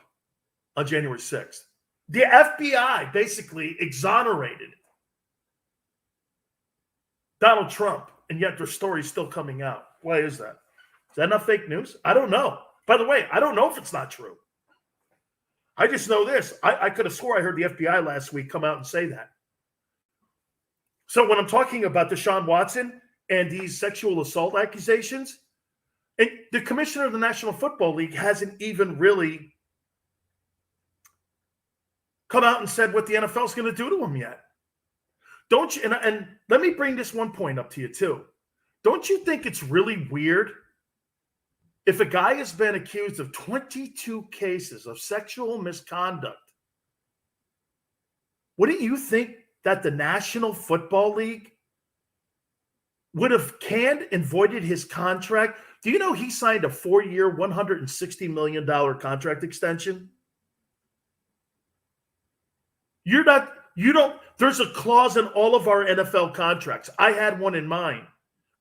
on January 6th. The FBI basically exonerated Donald Trump, and yet their story's still coming out. Why is that? Is that not fake news? I don't know. By the way, I don't know if it's not true. I just know this. I could have swore I heard the FBI last week come out and say that. So when I'm talking about Deshaun Watson and these sexual assault accusations, and the commissioner of the National Football League hasn't even really come out and said what the NFL is going to do to him yet. Don't you? And let me bring this one point up to you too. Don't you think it's really weird if a guy has been accused of 22 cases of sexual misconduct? Wouldn't you think that the National Football League would have canned and voided his contract? Do you know he signed a 4-year, $160 million contract extension? There's a clause in all of our NFL contracts. I had one in mind.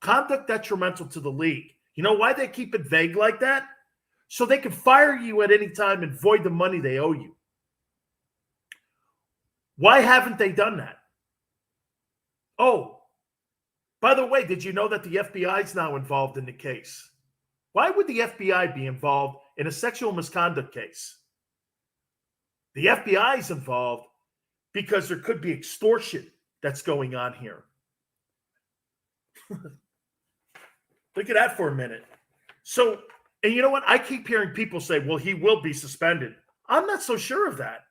Conduct detrimental to the league. You know why they keep it vague like that? So they can fire you at any time and void the money they owe you. Why haven't they done that? Oh, by the way, did you know that the FBI is now involved in the case? Why would the FBI be involved in a sexual misconduct case? The FBI is involved because there could be extortion that's going on here. Look at that for a minute. So, and you know what? I keep hearing people say, well, he will be suspended. I'm not so sure of that.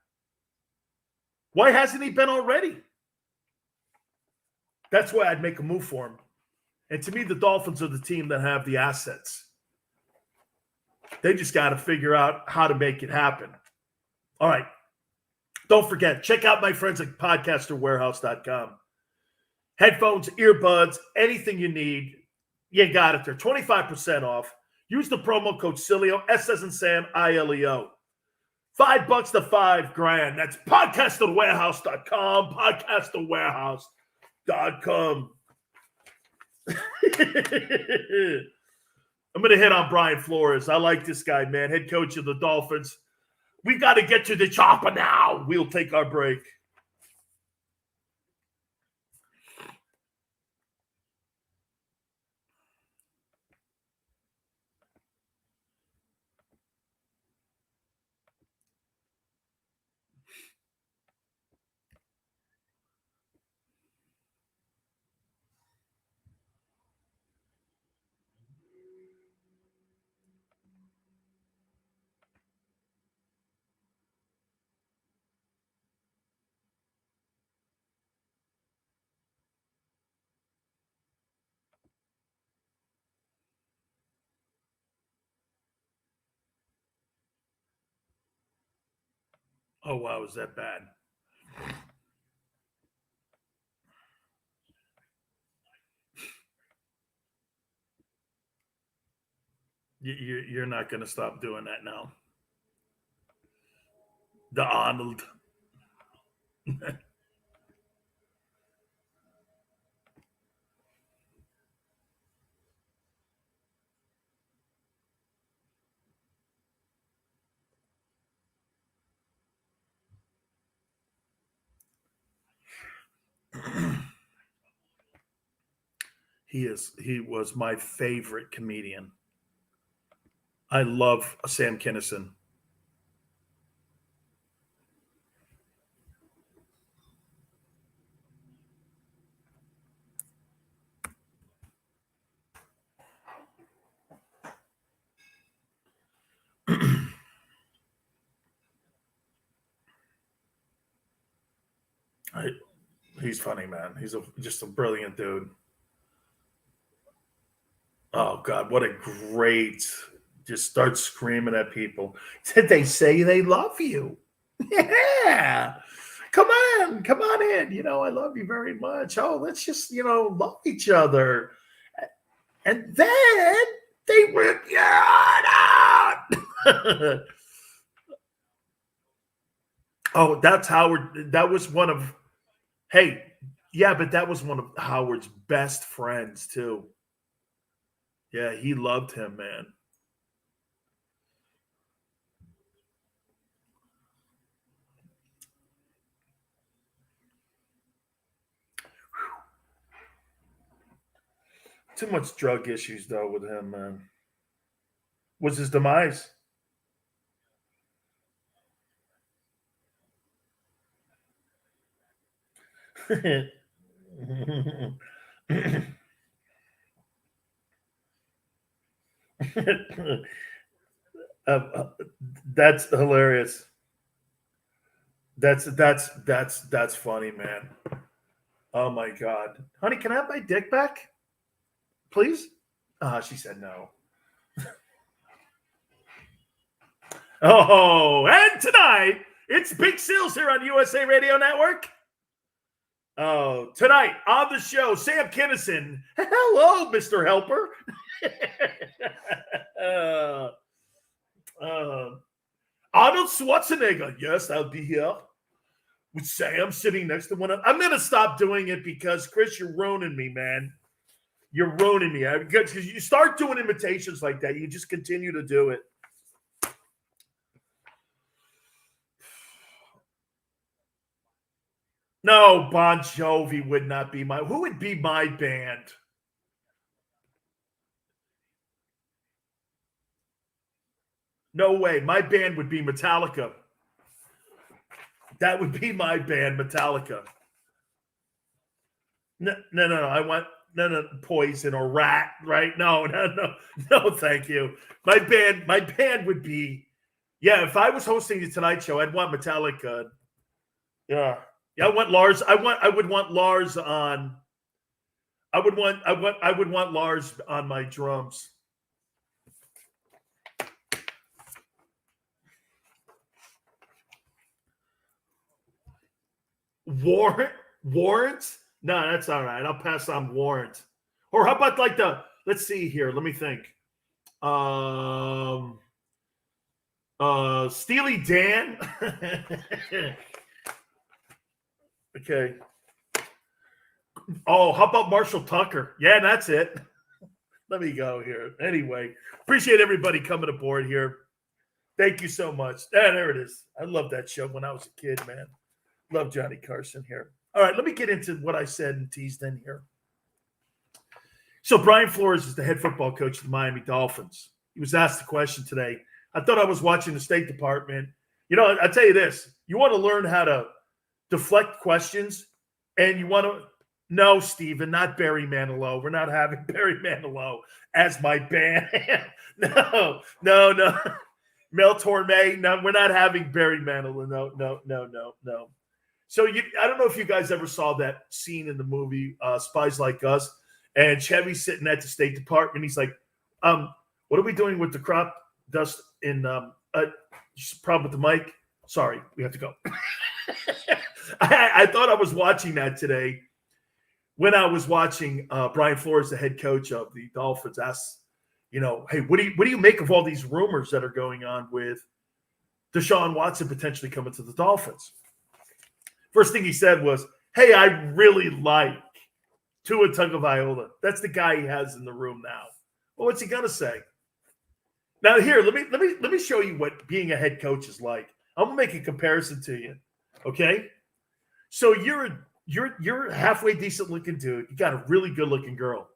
Why hasn't he been already? That's why I'd make a move for him. And to me, the Dolphins are the team that have the assets. They just got to figure out how to make it happen. All right. Don't forget, check out my friends at podcasterwarehouse.com. Headphones, earbuds, anything you need, you got it there. 25% off. Use the promo code Sileo, S as in Sam, ILEO. $5 to $5,000. That's podcasterwarehouse.com, podcasterwarehouse.com. I'm going to hit on Brian Flores. I like this guy, man. Head coach of the Dolphins. We got to get to the chopper now. We'll take our break. Oh, wow. Is that bad? You're not going to stop doing that now. The Arnold. He was my favorite comedian. I love Sam Kinison. He's funny, man. He's just a brilliant dude. Oh God, what a great! Just start screaming at people. Did they say they love you? Yeah. Come on in. I love you very much. Oh, let's just love each other. And then they rip your heart out. Oh, that's Howard. That was one of. Hey, yeah, but that was one of Howard's best friends too. Yeah, he loved him, man. Too much drug issues though with him, man. Was his demise? Uh, that's hilarious. That's funny, man. Oh my God, honey, can I have my dick back, please? She said no. Oh, and tonight it's Big Seals here on USA Radio Network. Oh, tonight on the show, Sam Kinison. Hello, Mr. Helper. Arnold Schwarzenegger. Yes, I'll be here with Sam sitting next to one of. I'm going to stop doing it because, Chris, you're ruining me, man. You're ruining me. Because you start doing imitations like that, you just continue to do it. No, Bon Jovi would not be my. Who would be my band? No way. My band would be Metallica. That would be my band, Metallica. No. I want Poison or Rat, right? No. Thank you. My band would be. Yeah, if I was hosting the Tonight Show, I'd want Metallica. Yeah. I want Lars. I would want Lars on. I would want Lars on my drums. Warrant? No, that's all right. I'll pass on Warrant. Or how about let's see here. Let me think. Steely Dan. Okay. Oh, how about Marshall Tucker? Yeah, that's it. Let me go here. Anyway, appreciate everybody coming aboard here. Thank you so much. There it is. I loved that show when I was a kid, man. Love Johnny Carson here. All right, let me get into what I said and teased in here. So Brian Flores is the head football coach of the Miami Dolphins. He was asked the question today. I thought I was watching the State Department. I tell you this. You want to learn how to deflect questions, and you want to – no, Stephen, not Barry Manilow. We're not having Barry Manilow as my band. No. Mel Torme. No, we're not having Barry Manilow. No. So I don't know if you guys ever saw that scene in the movie Spies Like Us, and Chevy's sitting at the State Department. He's like, what are we doing with the crop dust in problem with the mic? Sorry, we have to go. I thought I was watching that today when I was watching Brian Flores, the head coach of the Dolphins, ask Hey, what do you make of all these rumors that are going on with Deshaun Watson potentially coming to the Dolphins? First thing he said was, "Hey, I really like Tua Tagovailoa. That's the guy he has in the room now." Well, what's he gonna say? Now, here, let me show you what being a head coach is like. I'm gonna make a comparison to you. Okay, so you're a halfway decent looking dude. You got a really good looking girl.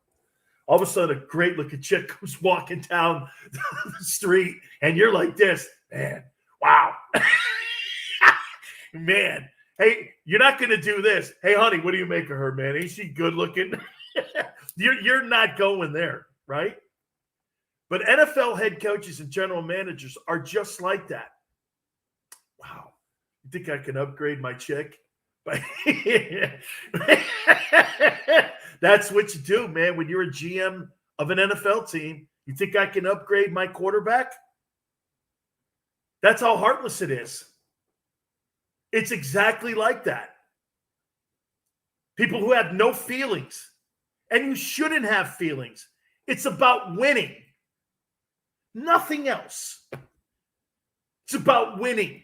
All of a sudden, a great looking chick comes walking down the street, and you're like this, man. Wow, man. Hey, you're not gonna do this. Hey, honey, what do you make of her, man? Ain't she good looking? You're not going there, right? But NFL head coaches and general managers are just like that. Wow. You think I can upgrade my chick? That's what you do, man. When you're a GM of an NFL team, you think I can upgrade my quarterback? That's how heartless it is. It's exactly like that. People who have no feelings, and you shouldn't have feelings. It's about winning. Nothing else. It's about winning,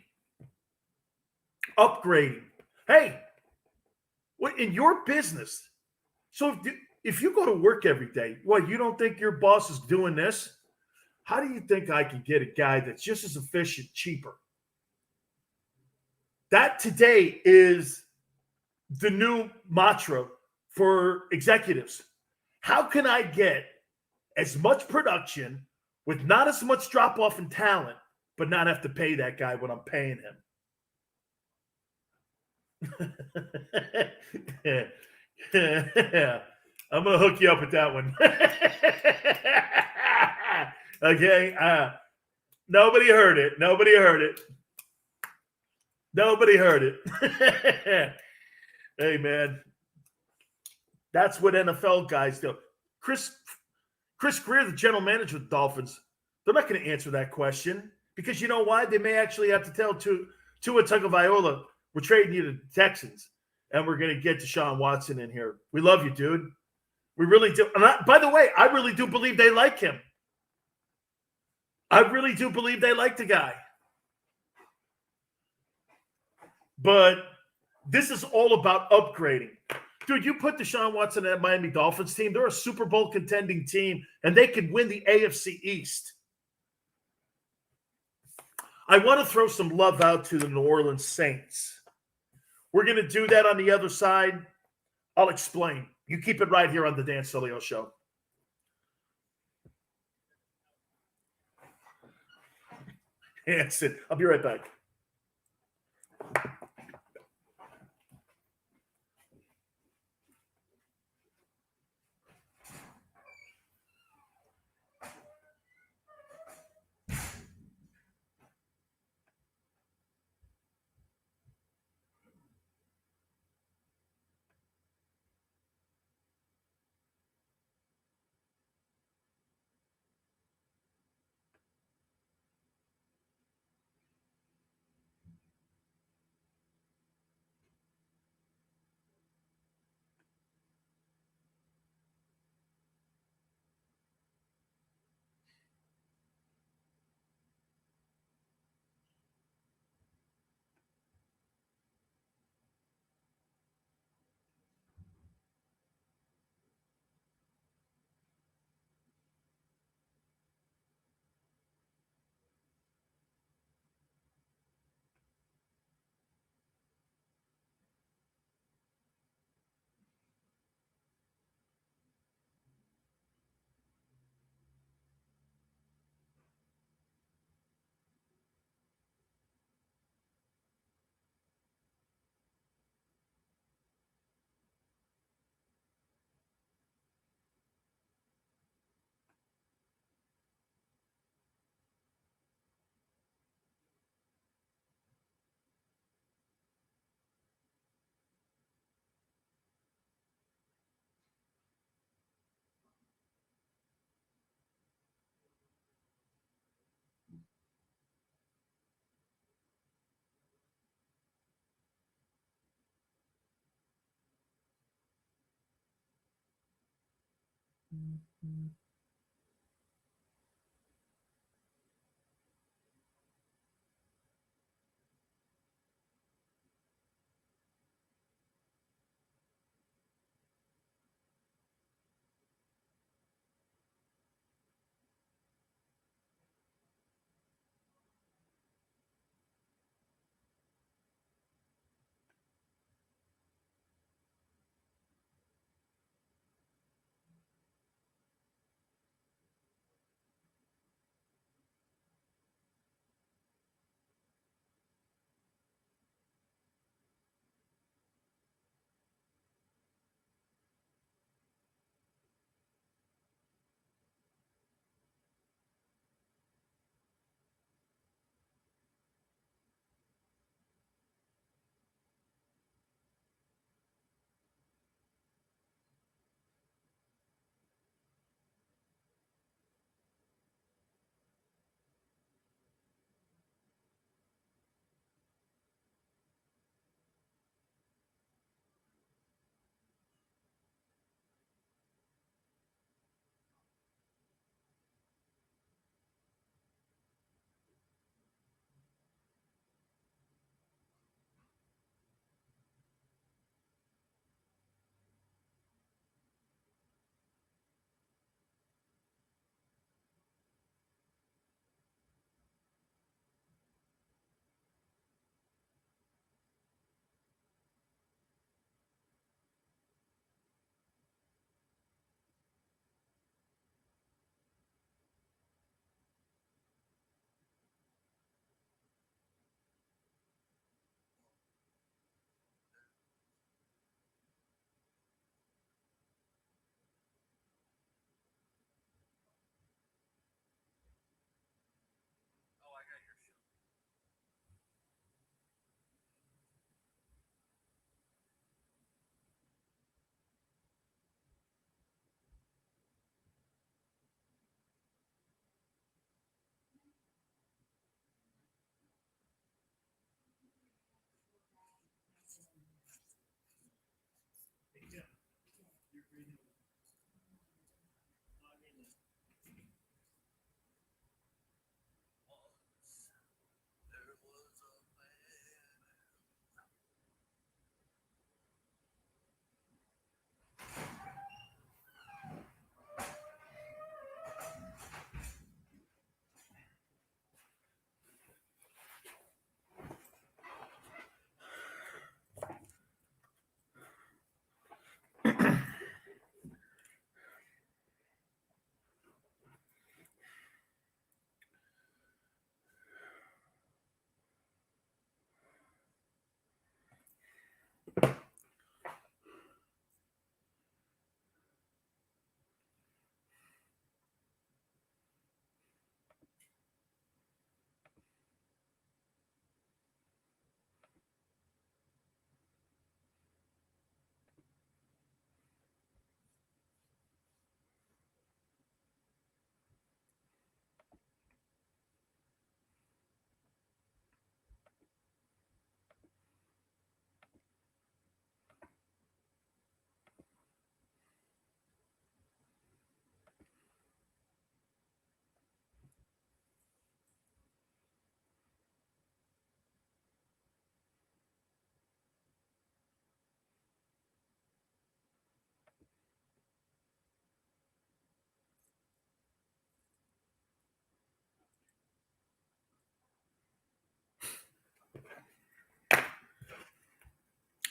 upgrading. Hey, what in your business? So if you go to work every day, what, you don't think your boss is doing this? How do you think I can get a guy that's just as efficient, cheaper? That today is the new mantra for executives. How can I get as much production with not as much drop off in talent, but not have to pay that guy what I'm paying him? I'm going to hook you up with that one. Okay. Nobody heard it. Nobody heard it. Nobody heard it. Hey, man. That's what NFL guys do. Chris Greer, the general manager of the Dolphins, they're not going to answer that question because you know why? They may actually have to tell Tua Tagovailoa, we're trading you to the Texans, and we're going to get Deshaun Watson in here. We love you, dude. We really do. And by the way, I really do believe they like him. I really do believe they like the guy. But this is all about upgrading. Dude, you put Deshaun Watson in that Miami Dolphins team, they're a Super Bowl contending team, and they could win the AFC East. I want to throw some love out to the New Orleans Saints. We're going to do that on the other side. I'll explain. You keep it right here on the Dan Sileo Show. Hanson, I'll be right back.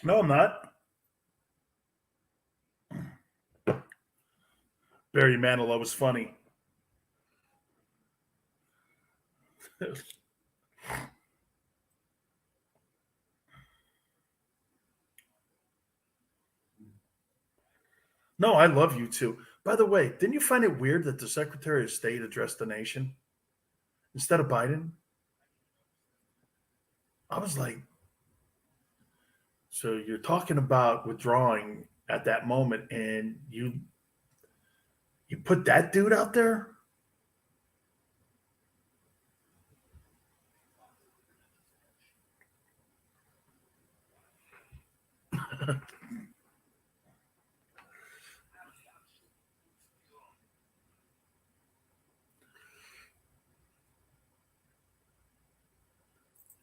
No, I'm not. Barry Manilow was funny. No, I love you too. By the way, didn't you find it weird that the Secretary of State addressed the nation instead of Biden? I was like, so you're talking about withdrawing at that moment, and you put that dude out there?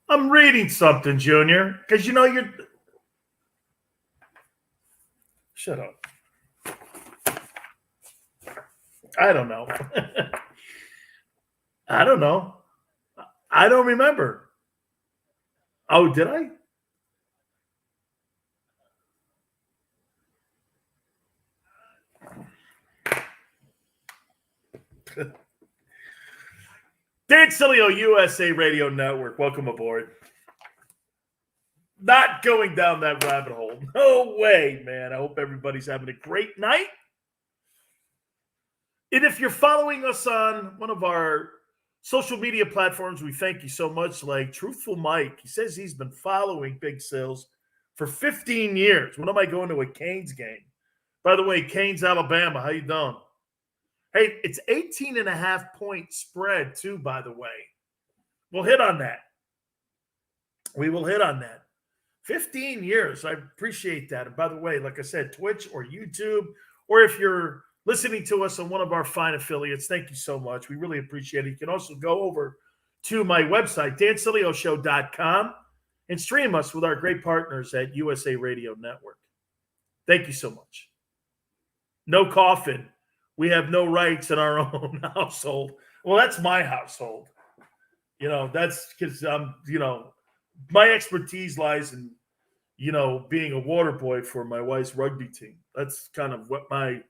I'm reading something, Junior, because you know you're. Shut up. I don't know. I don't know. I don't remember. Oh, did I? Dan Sileo, USA Radio Network. Welcome aboard. Not going down that rabbit hole. No way, man. I hope everybody's having a great night. And if you're following us on one of our social media platforms, we thank you so much. Like Truthful Mike, he says he's been following Big Sills for 15 years. When am I going to a Canes game? By the way, Canes, Alabama, how you doing? Hey, it's 18.5-point spread too, by the way. We'll hit on that. We will hit on that. 15 years. I appreciate that. And by the way, like I said, Twitch or YouTube, or if you're listening to us on one of our fine affiliates, thank you so much. We really appreciate it. You can also go over to my website, dansilioshow.com, and stream us with our great partners at USA Radio Network. Thank you so much. No coffin. We have no rights in our own household. Well, that's my household. You know, that's because my expertise lies in, being a water boy for my wife's rugby team. That's kind of what my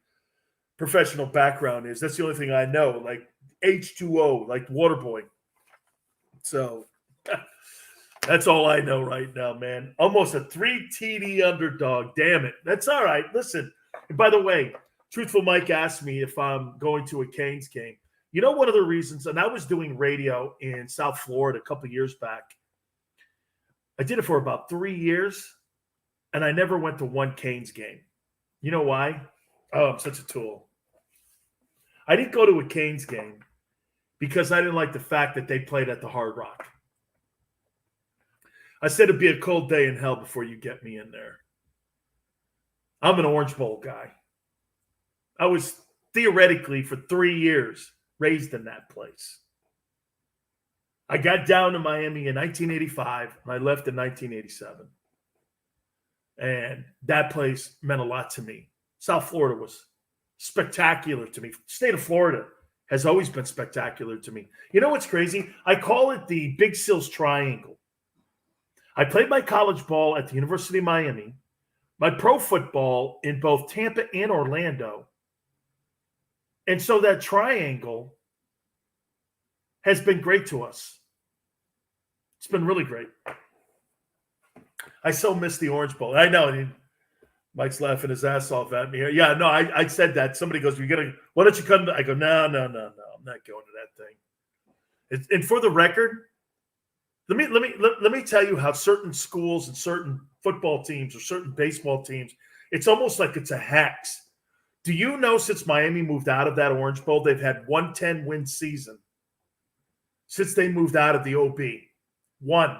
professional background is. That's the only thing I know, like H2O, like water boy. So that's all I know right now, man. Almost a 3 TD underdog. Damn it. That's all right. Listen, and by the way, Truthful Mike asked me if I'm going to a Canes game. You know, one of the reasons, and I was doing radio in South Florida a couple of years back. I did it for about 3 years, and I never went to one Canes game. You know why? Oh, I'm such a tool. I didn't go to a Canes game because I didn't like the fact that they played at the Hard Rock. I said it'd be a cold day in hell before you get me in there. I'm an Orange Bowl guy. I was theoretically for 3 years raised in that place. I got down to Miami in 1985, and I left in 1987. And that place meant a lot to me. South Florida was spectacular to me. State of Florida has always been spectacular to me. You know what's crazy? I call it the Big Sills Triangle. I played my college ball at the University of Miami, my pro football in both Tampa and Orlando. And so that triangle has been great to us. It's been really great. I so miss the Orange Bowl. I know. Mike's laughing his ass off at me here. Yeah, no, I said that. Somebody goes, why don't you come to? I go, no. I'm not going to that thing. And for the record, let me tell you how certain schools and certain football teams or certain baseball teams, it's almost like it's a hex. Do you know since Miami moved out of that Orange Bowl, they've had 110-win season since they moved out of the OB? One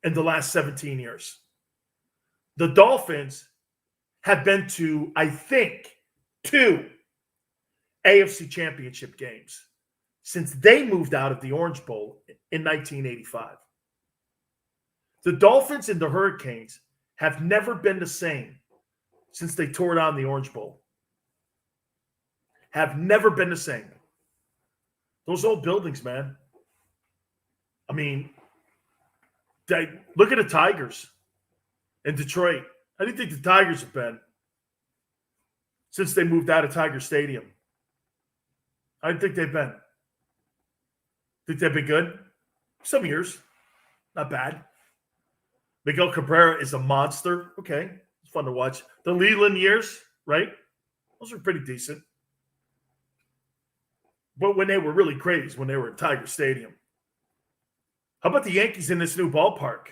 in the last 17 years. The Dolphins have been to, I think, 2 AFC championship games since they moved out of the Orange Bowl in 1985. The Dolphins and the Hurricanes have never been the same since they tore down the Orange Bowl. Have never been the same. Those old buildings, man. I mean, look at the Tigers. in Detroit? How do you think the Tigers have been since they moved out of Tiger Stadium? How do you think they've been? Think they've been good? Some years. Not bad. Miguel Cabrera is a monster. Okay. It's fun to watch. The Leland years, right? Those were pretty decent. But when they were really great is when they were in Tiger Stadium. How about the Yankees in this new ballpark?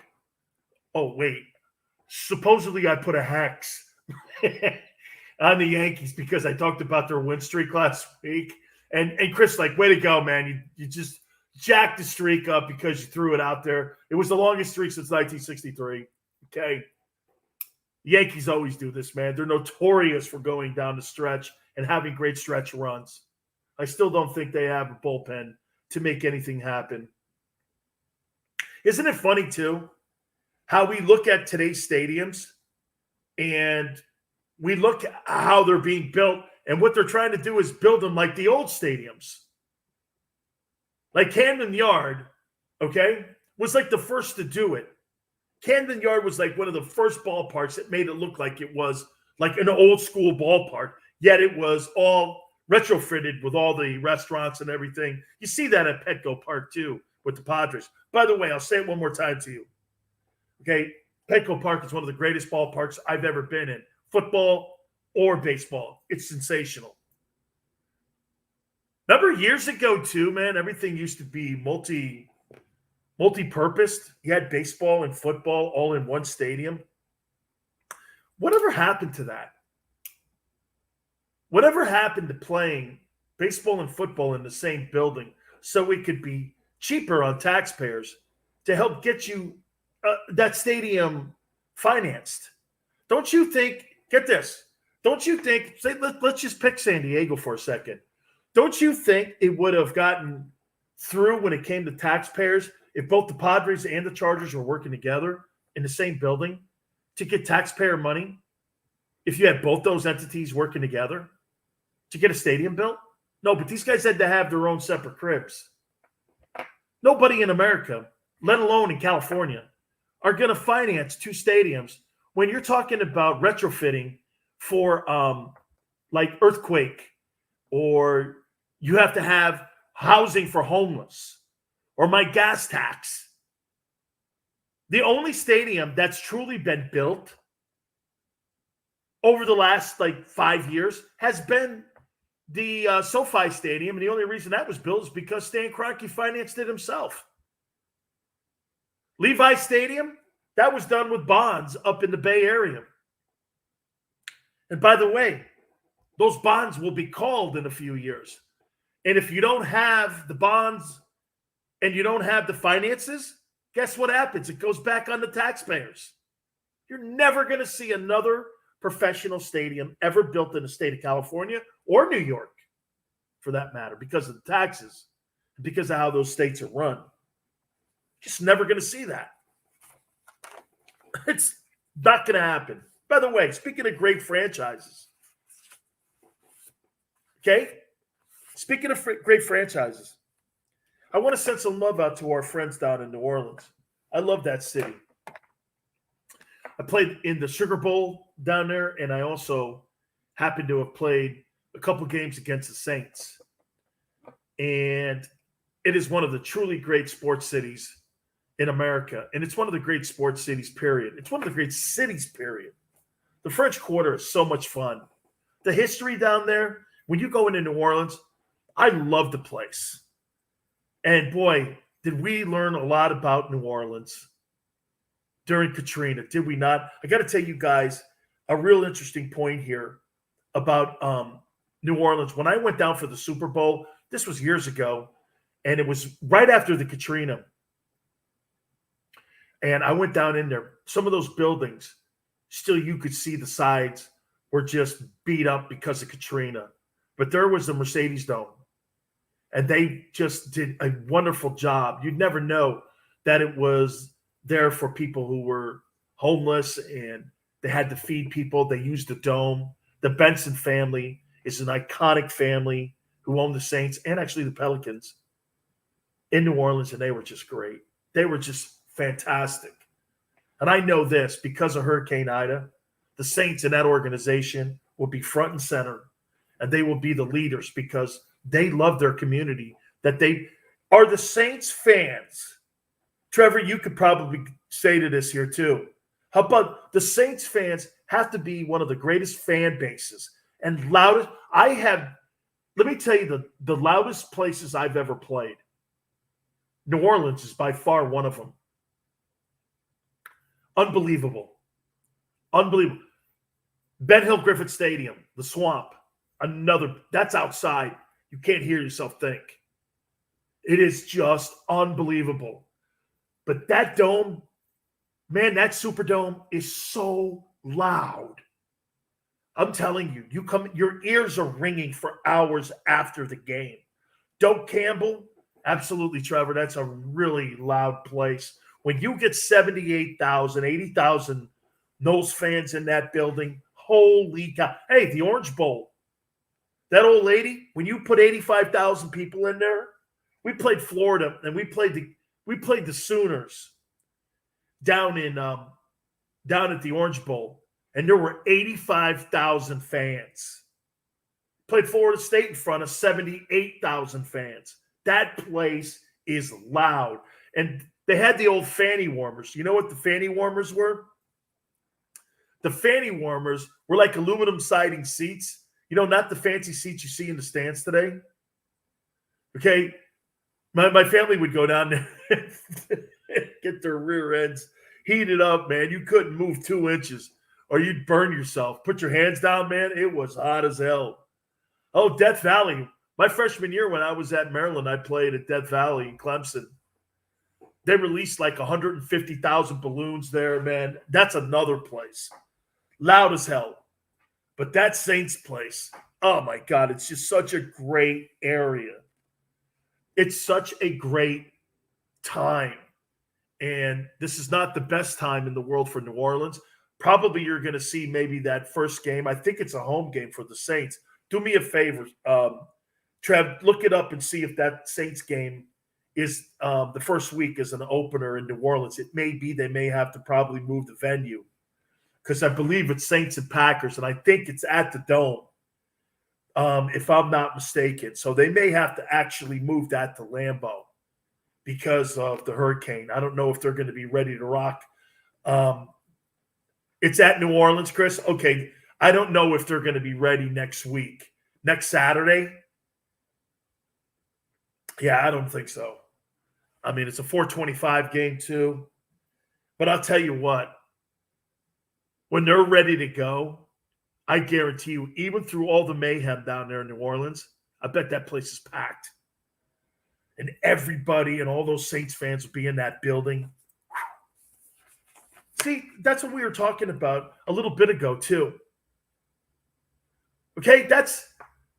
Oh, wait. Supposedly I put a hex on the Yankees because I talked about their win streak last week. And Chris, like, way to go, man. You just jacked the streak up because you threw it out there. It was the longest streak since 1963. Okay. Yankees always do this, man. They're notorious for going down the stretch and having great stretch runs. I still don't think they have a bullpen to make anything happen. Isn't it funny, too, how we look at today's stadiums and we look at how they're being built, and what they're trying to do is build them like the old stadiums. Like Camden Yard, okay, was like the first to do it. Camden Yard was like one of the first ballparks that made it look like it was like an old school ballpark, yet it was all retrofitted with all the restaurants and everything. You see that at Petco Park, too, with the Padres. By the way, I'll say it one more time to you. Okay, Petco Park is one of the greatest ballparks I've ever been in, football or baseball. It's sensational. Remember years ago, too, man, everything used to be multi-purposed. You had baseball and football all in one stadium. Whatever happened to that? Whatever happened to playing baseball and football in the same building so it could be cheaper on taxpayers to help get you that stadium financed? Don't you think, get this, don't you think, let's just pick San Diego for a second. Don't you think it would have gotten through when it came to taxpayers if both the Padres and the Chargers were working together in the same building to get taxpayer money? If you had both those entities working together to get a stadium built? No, but these guys had to have their own separate cribs. Nobody in America, let alone in California, are going to finance two stadiums when you're talking about retrofitting for like earthquake, or you have to have housing for homeless, or my gas tax. The only stadium that's truly been built over the last 5 years has been the SoFi Stadium, and the only reason that was built is because Stan Kroenke financed it himself. Levi Stadium, that was done with bonds up in the Bay Area. And by the way, those bonds will be called in a few years. And if you don't have the bonds and you don't have the finances, guess what happens? It goes back on the taxpayers. You're never going to see another professional stadium ever built in the state of California or New York, for that matter, because of the taxes and because of how those states are run. Just never going to see that. It's not going to happen. By the way, speaking of great franchises, okay? Speaking of great franchises, I want to send some love out to our friends down in New Orleans. I love that city. I played in the Sugar Bowl down there, and I also happened to have played a couple games against the Saints. And it is one of the truly great sports cities in America. And it's one of the great sports cities, period. It's one of the great cities, period. The French Quarter is so much fun. The history down there, when you go into New Orleans, I love the place. And boy, did we learn a lot about New Orleans during Katrina, did we not? I got to tell you guys a real interesting point here about New Orleans. When I went down for the Super Bowl, this was years ago, and it was right after the Katrina. And I went down in there. Some of those buildings, still you could see the sides were just beat up because of Katrina. But there was the Mercedes Dome, and they just did a wonderful job. You'd never know that it was there for people who were homeless and they had to feed people. They used the dome. The Benson family is an iconic family who owned the Saints and actually the Pelicans in New Orleans, and they were just great. They were just fantastic. And I know this because of Hurricane Ida, the Saints in that organization will be front and center, and they will be the leaders because they love their community. That they are the Saints fans. Trevor, you could probably say to this here too. How about the Saints fans have to be one of the greatest fan bases and loudest? Let me tell you the loudest places I've ever played. New Orleans is by far one of them. Unbelievable. Unbelievable. Ben Hill Griffith Stadium, the Swamp, that's outside. You can't hear yourself think. It is just unbelievable. But that dome, man, that Superdome is so loud. I'm telling you, your ears are ringing for hours after the game. Doak Campbell, absolutely, Trevor, that's a really loud place. When you get 78,000, 80,000 Knowles fans in that building, holy cow. Hey, the Orange Bowl, that old lady, when you put 85,000 people in there, we played Florida and we played the Sooners down at the Orange Bowl, and there were 85,000 fans. Played Florida State in front of 78,000 fans. That place is loud. And they had the old fanny warmers. You know what the fanny warmers were? The fanny warmers were like aluminum siding seats. You know, not the fancy seats you see in the stands today. Okay? My family would go down there and get their rear ends heated up, man. You couldn't move 2 inches or you'd burn yourself. Put your hands down, man. It was hot as hell. Oh, Death Valley. My freshman year when I was at Maryland, I played at Death Valley in Clemson. They released like 150,000 balloons there, man. That's another place. Loud as hell. But that Saints place, oh my God, it's just such a great area. It's such a great time. And this is not the best time in the world for New Orleans. Probably you're going to see maybe that first game. I think it's a home game for the Saints. Do me a favor, Trev, look it up and see if that Saints game is the first week is an opener in New Orleans. It may be they may have to probably move the venue because I believe it's Saints and Packers, and I think it's at the Dome, if I'm not mistaken. So they may have to actually move that to Lambeau because of the hurricane. I don't know if they're going to be ready to rock. It's at New Orleans, Chris. Okay, I don't know if they're going to be ready next week. Next Saturday? Yeah, I don't think so. I mean, it's a 425 game too. But I'll tell you what, when they're ready to go, I guarantee you, even through all the mayhem down there in New Orleans, I bet that place is packed. And everybody and all those Saints fans will be in that building. See, that's what we were talking about a little bit ago too. Okay, that's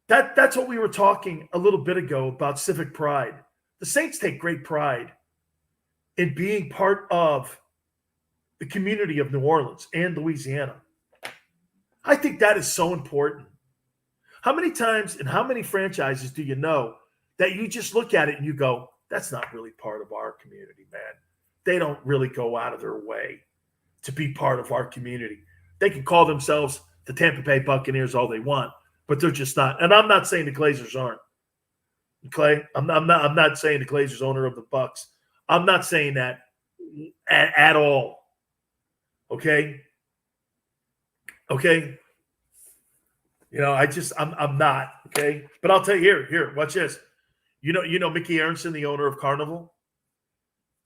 what we were talking a little bit ago about civic pride. The Saints take great pride in being part of the community of New Orleans and Louisiana. I think that is so important. How many times and how many franchises do you know that you just look at it and you go, that's not really part of our community, man. They don't really go out of their way to be part of our community. They can call themselves the Tampa Bay Buccaneers all they want, but they're just not. And I'm not saying the Glazers aren't. Okay? I'm not saying the Glazers owner of the Bucs. I'm not saying that at all. Okay? Okay? You know, I'm not, okay? But I'll tell you here, watch this. You know Mickey Aronson, the owner of Carnival?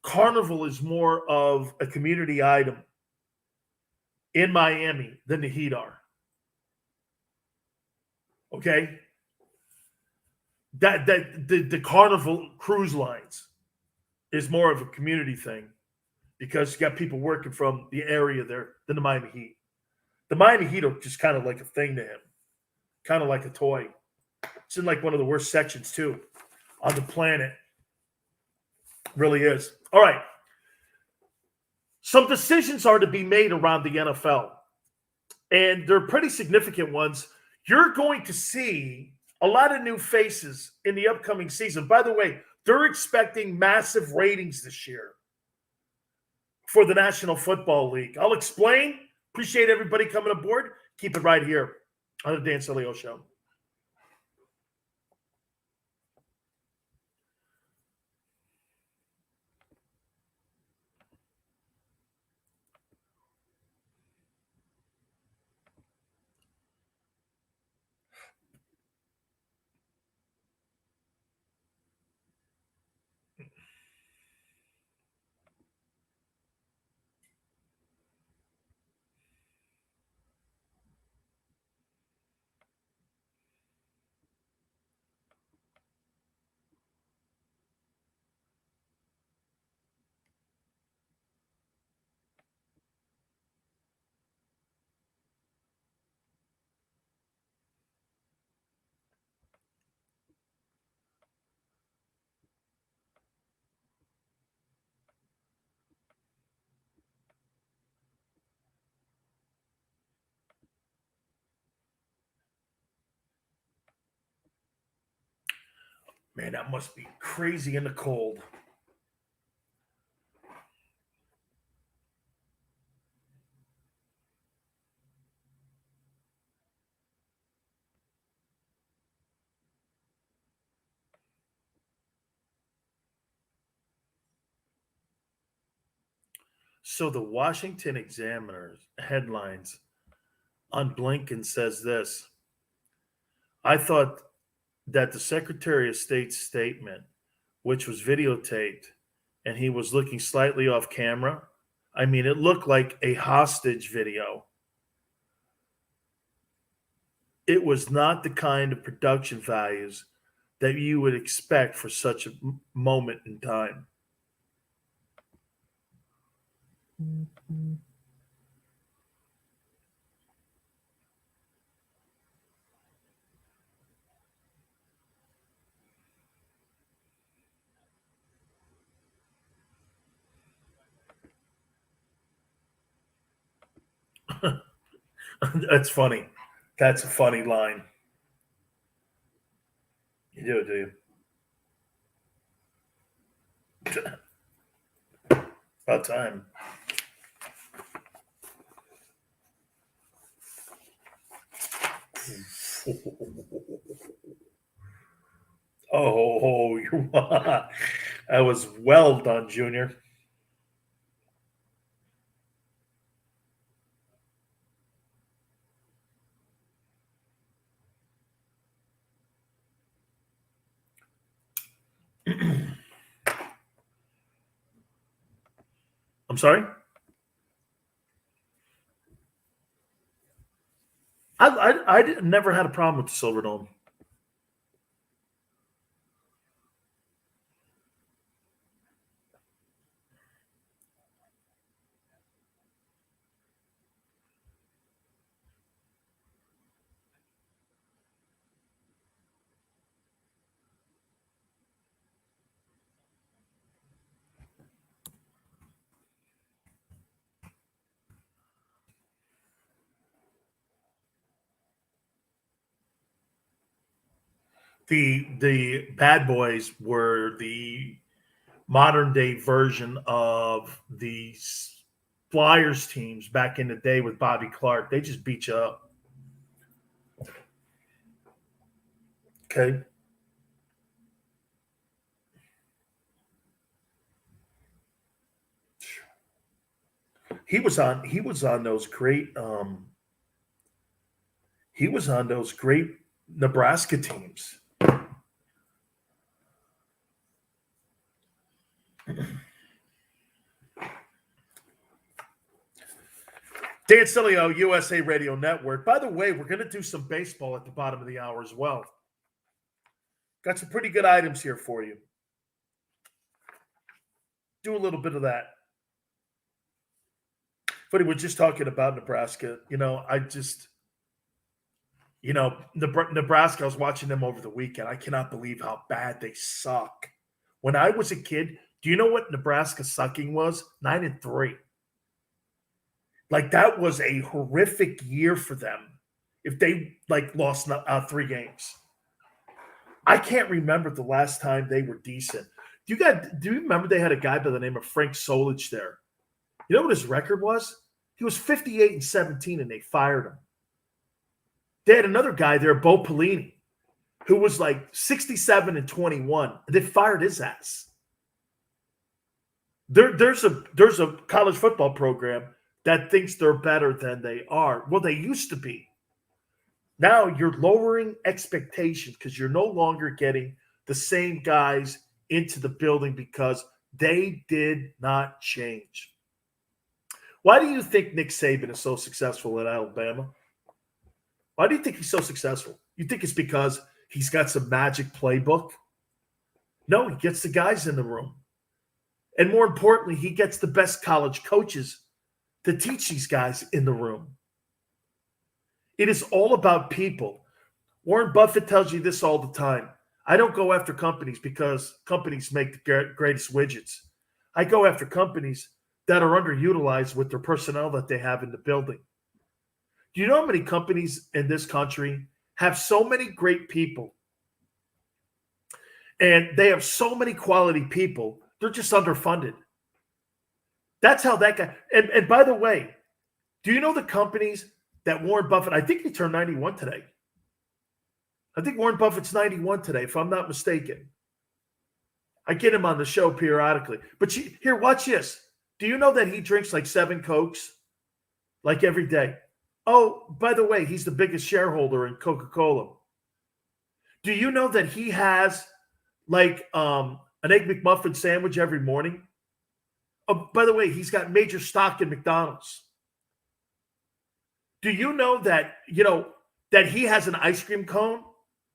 Carnival is more of a community item in Miami than the Heat are. Okay? The Carnival cruise lines is more of a community thing because you got people working from the area there than the Miami Heat. The Miami Heat are just kind of like a thing to him, kind of like a toy. It's in like one of the worst sections too on the planet. Really is. All right. Some decisions are to be made around the NFL, and they're pretty significant ones. You're going to see a lot of new faces in the upcoming season. By the way, they're expecting massive ratings this year for the National Football League. I'll explain. Appreciate everybody coming aboard. Keep it right here on the Dan Sileo Show. Man, that must be crazy in the cold. So the Washington Examiner headlines on Blinken says this. I thought that the Secretary of State's statement, which was videotaped, and he was looking slightly off camera. I mean, it looked like a hostage video. It was not the kind of production values that you would expect for such a moment in time. That's funny. That's a funny line. You do it, do you? About time. Oh, that was well done, Junior. I'm sorry? I never had a problem with the Silver Dome. The Bad Boys were the modern day version of the Flyers teams back in the day with Bobby Clark. They just beat you up. Okay. He was on those great Nebraska teams. Dan Sileo, USA Radio Network. By the way, we're going to do some baseball at the bottom of the hour as well. Got some pretty good items here for you. Do a little bit of that. But we're just talking about Nebraska. Nebraska, I was watching them over the weekend. I cannot believe how bad they suck. When I was a kid, do you know what Nebraska sucking was? 9-3. Like, that was a horrific year for them if they lost 3 games. I can't remember the last time they were decent. Do you remember they had a guy by the name of Frank Solich there? You know what his record was? He was 58-17, and they fired him. They had another guy there, Bo Pelini, who was like 67-21. They fired his ass. There's a college football program that thinks they're better than they are. Well, they used to be. Now you're lowering expectations because you're no longer getting the same guys into the building because they did not change. Why do you think Nick Saban is so successful at Alabama? Why do you think he's so successful? You think it's because he's got some magic playbook? No, he gets the guys in the room. And more importantly, he gets the best college coaches to teach these guys in the room. It is all about people. Warren Buffett tells you this all the time. I don't go after companies because companies make the greatest widgets. I go after companies that are underutilized with their personnel that they have in the building. Do you know how many companies in this country have so many great people? And they have so many quality people, they're just underfunded. That's how that guy. And by the way, do you know the companies that Warren Buffett, I think he turned 91 today. I think Warren Buffett's 91 today, if I'm not mistaken. I get him on the show periodically. But here, watch this. Do you know that he drinks like 7 Cokes? Like every day. Oh, by the way, he's the biggest shareholder in Coca-Cola. Do you know that he has like an Egg McMuffin sandwich every morning? Oh, by the way, he's got major stock in McDonald's. Do you know that, that he has an ice cream cone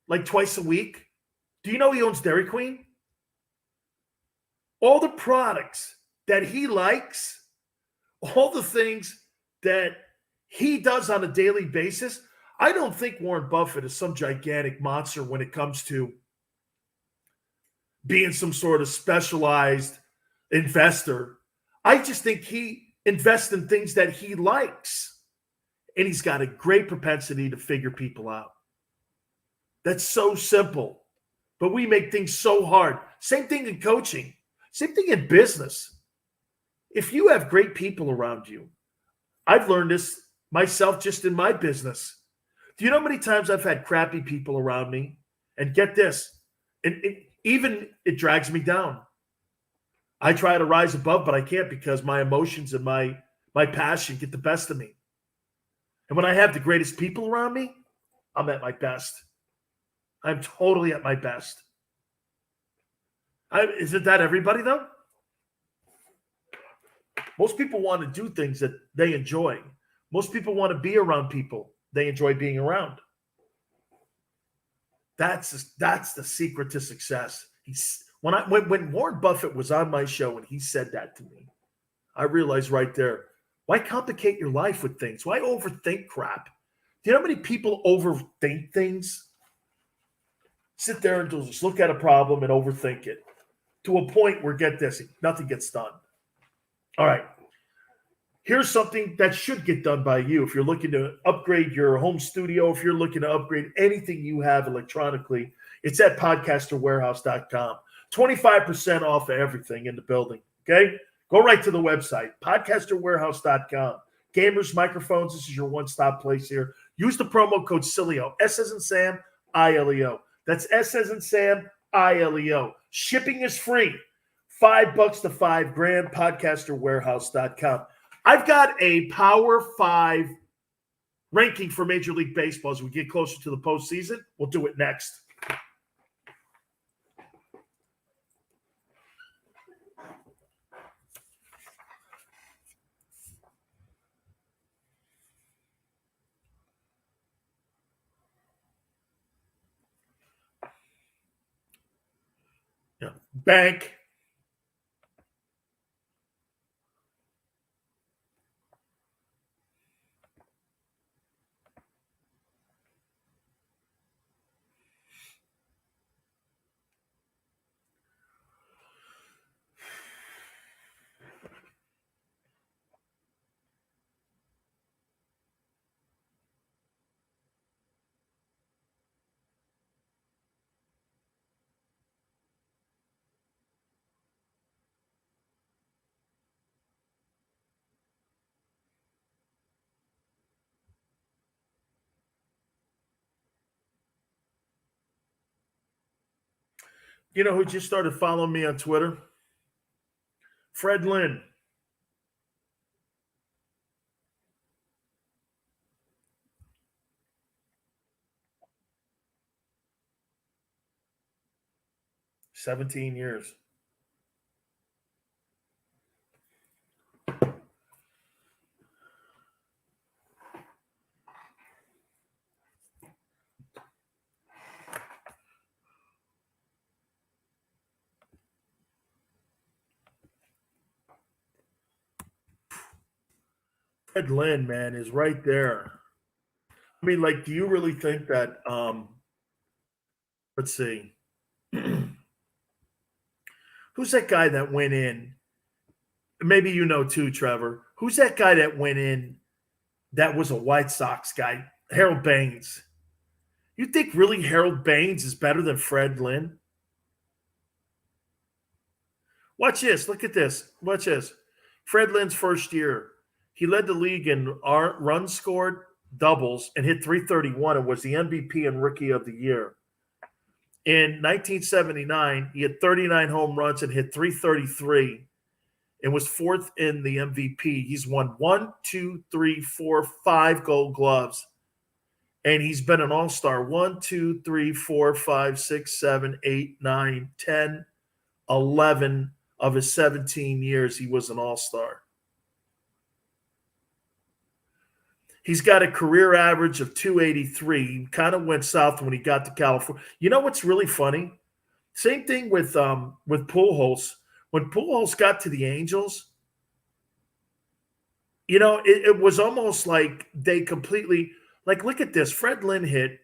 like twice a week? Do you know he owns Dairy Queen? All the products that he likes, all the things that he does on a daily basis. I don't think Warren Buffett is some gigantic monster when it comes to being some sort of specialized investor. I just think he invests in things that he likes. And he's got a great propensity to figure people out. That's so simple. But we make things so hard. Same thing in coaching. Same thing in business. If you have great people around you, I've learned this myself just in my business. Do you know how many times I've had crappy people around me? And get this, it drags me down. I try to rise above, but I can't because my emotions and my passion get the best of me. And when I have the greatest people around me, I'm at my best. I'm totally at my best. Isn't that everybody, though? Most people want to do things that they enjoy. Most people want to be around people they enjoy being around. That's the secret to success. When Warren Buffett was on my show and he said that to me, I realized right there, why complicate your life with things? Why overthink crap? Do you know how many people overthink things? Sit there and just look at a problem and overthink it to a point where, get this, nothing gets done. All right. Here's something that should get done by you if you're looking to upgrade your home studio, if you're looking to upgrade anything you have electronically. It's at podcasterwarehouse.com. 25% off of everything in the building, okay? Go right to the website, podcasterwarehouse.com. Gamers, microphones, this is your one-stop place here. Use the promo code Sileo, S as in Sam, I-L-E-O. That's S as in Sam, I-L-E-O. Shipping is free. $5 to $5,000, podcasterwarehouse.com. I've got a Power 5 ranking for Major League Baseball as we get closer to the postseason. We'll do it next. Yeah. Bank. You know who just started following me on Twitter? Fred Lynn. $17 years. Fred Lynn, man, is right there. I mean, like, do you really think that let's see. Who's that guy that went in? Maybe you know too, Trevor. Who's that guy that went in that was a White Sox guy? Harold Baines. You think really Harold Baines is better than Fred Lynn? Watch this. Look at this. Watch this. Fred Lynn's first year, he led the league in runs scored, doubles, and hit 331 and was the MVP and Rookie of the Year. In 1979, he had 39 home runs and hit 333 and was fourth in the MVP. He's won 1, 2, 3, 4, 5 Gold Gloves. And he's been an all-star 1, 2, 3, 4, 5, 6, 7, 8, 9, 10, 11 of his 17 years. He was an all-star. He's got a career average of 283. He kind of went south when he got to California. You know what's really funny? Same thing with Pujols. When Pujols got to the Angels, you know, it was almost like they completely – like, look at this. Fred Lynn hit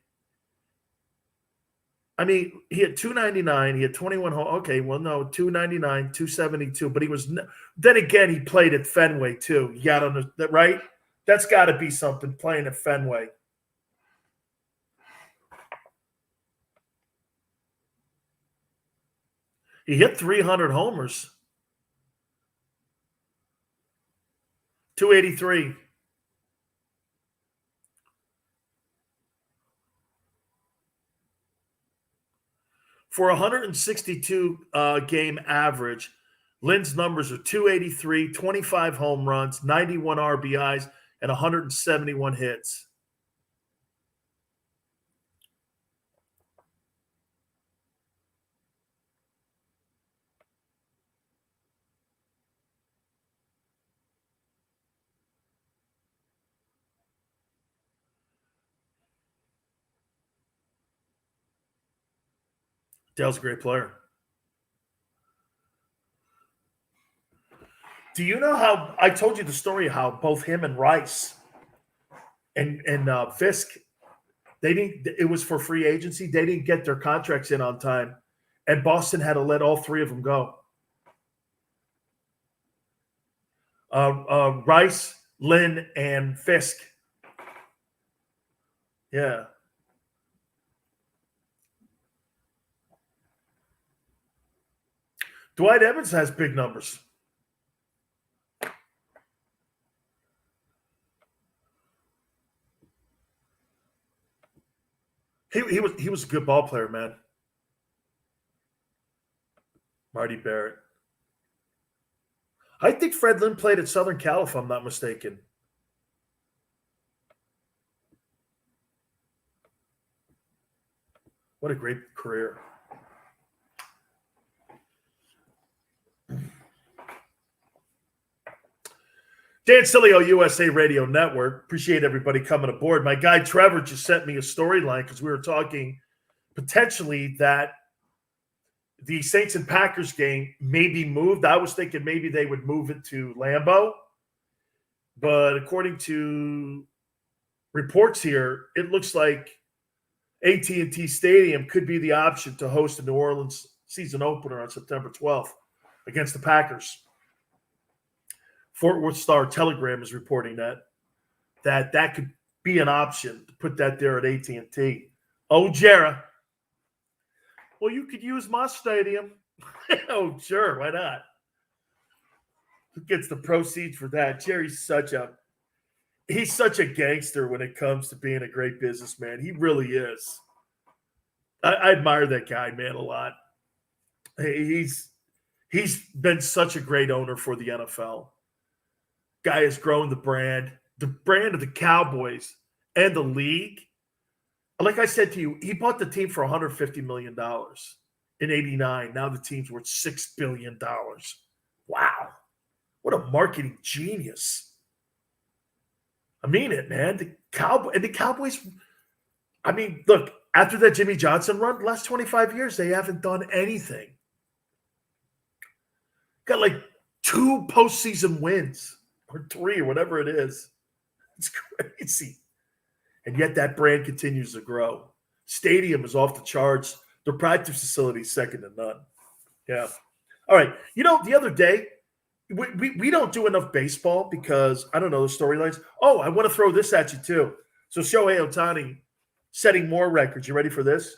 – I mean, he had 299. He had 21 home. Okay, well, no, 299, 272. But he was – then again, he played at Fenway too. You got on the – right? That's got to be something, playing at Fenway. He hit 300 homers. 283. For 162 game average, Lynn's numbers are 283, 25 home runs, 91 RBIs, and 171 hits. Dale's a great player. Do you know how I told you the story how both him and Rice and Fisk, they didn't, it was for free agency. They didn't get their contracts in on time, and Boston had to let all three of them go. Rice, Lynn, and Fisk. Yeah. Dwight Evans has big numbers. He was a good ball player, man. Marty Barrett. I think Fred Lynn played at Southern Cal, if I'm not mistaken. What a great career. Dan Sileo, USA Radio Network. Appreciate everybody coming aboard. My guy Trevor just sent me a storyline because we were talking potentially that the Saints and Packers game may be moved. I was thinking maybe they would move it to Lambeau. But according to reports here, it looks like AT&T Stadium could be the option to host the New Orleans season opener on September 12th against the Packers. Fort Worth Star-Telegram is reporting that could be an option to put that there at AT&T. Oh, Jera. Well, you could use my stadium. Oh, sure. Why not? Who gets the proceeds for that? Jerry's such a gangster when it comes to being a great businessman. He really is. I admire that guy, man, a lot. He's been such a great owner for the NFL. Guy has grown the brand of the Cowboys and the league. Like I said to you, he bought the team for $150 million in '89. Now the team's worth $6 billion. Wow. What a marketing genius. I mean it, man. The Cowboys, I mean, look, after that Jimmy Johnson run, the last 25 years, they haven't done anything. Got like 2 postseason wins or 3 or whatever it is. It's crazy. And yet that brand continues to grow. Stadium is off the charts. Their practice facility is second to none. Yeah. All right. The other day, we don't do enough baseball because, I don't know, the storylines. Oh, I want to throw this at you too. So Shohei Ohtani setting more records. You ready for this?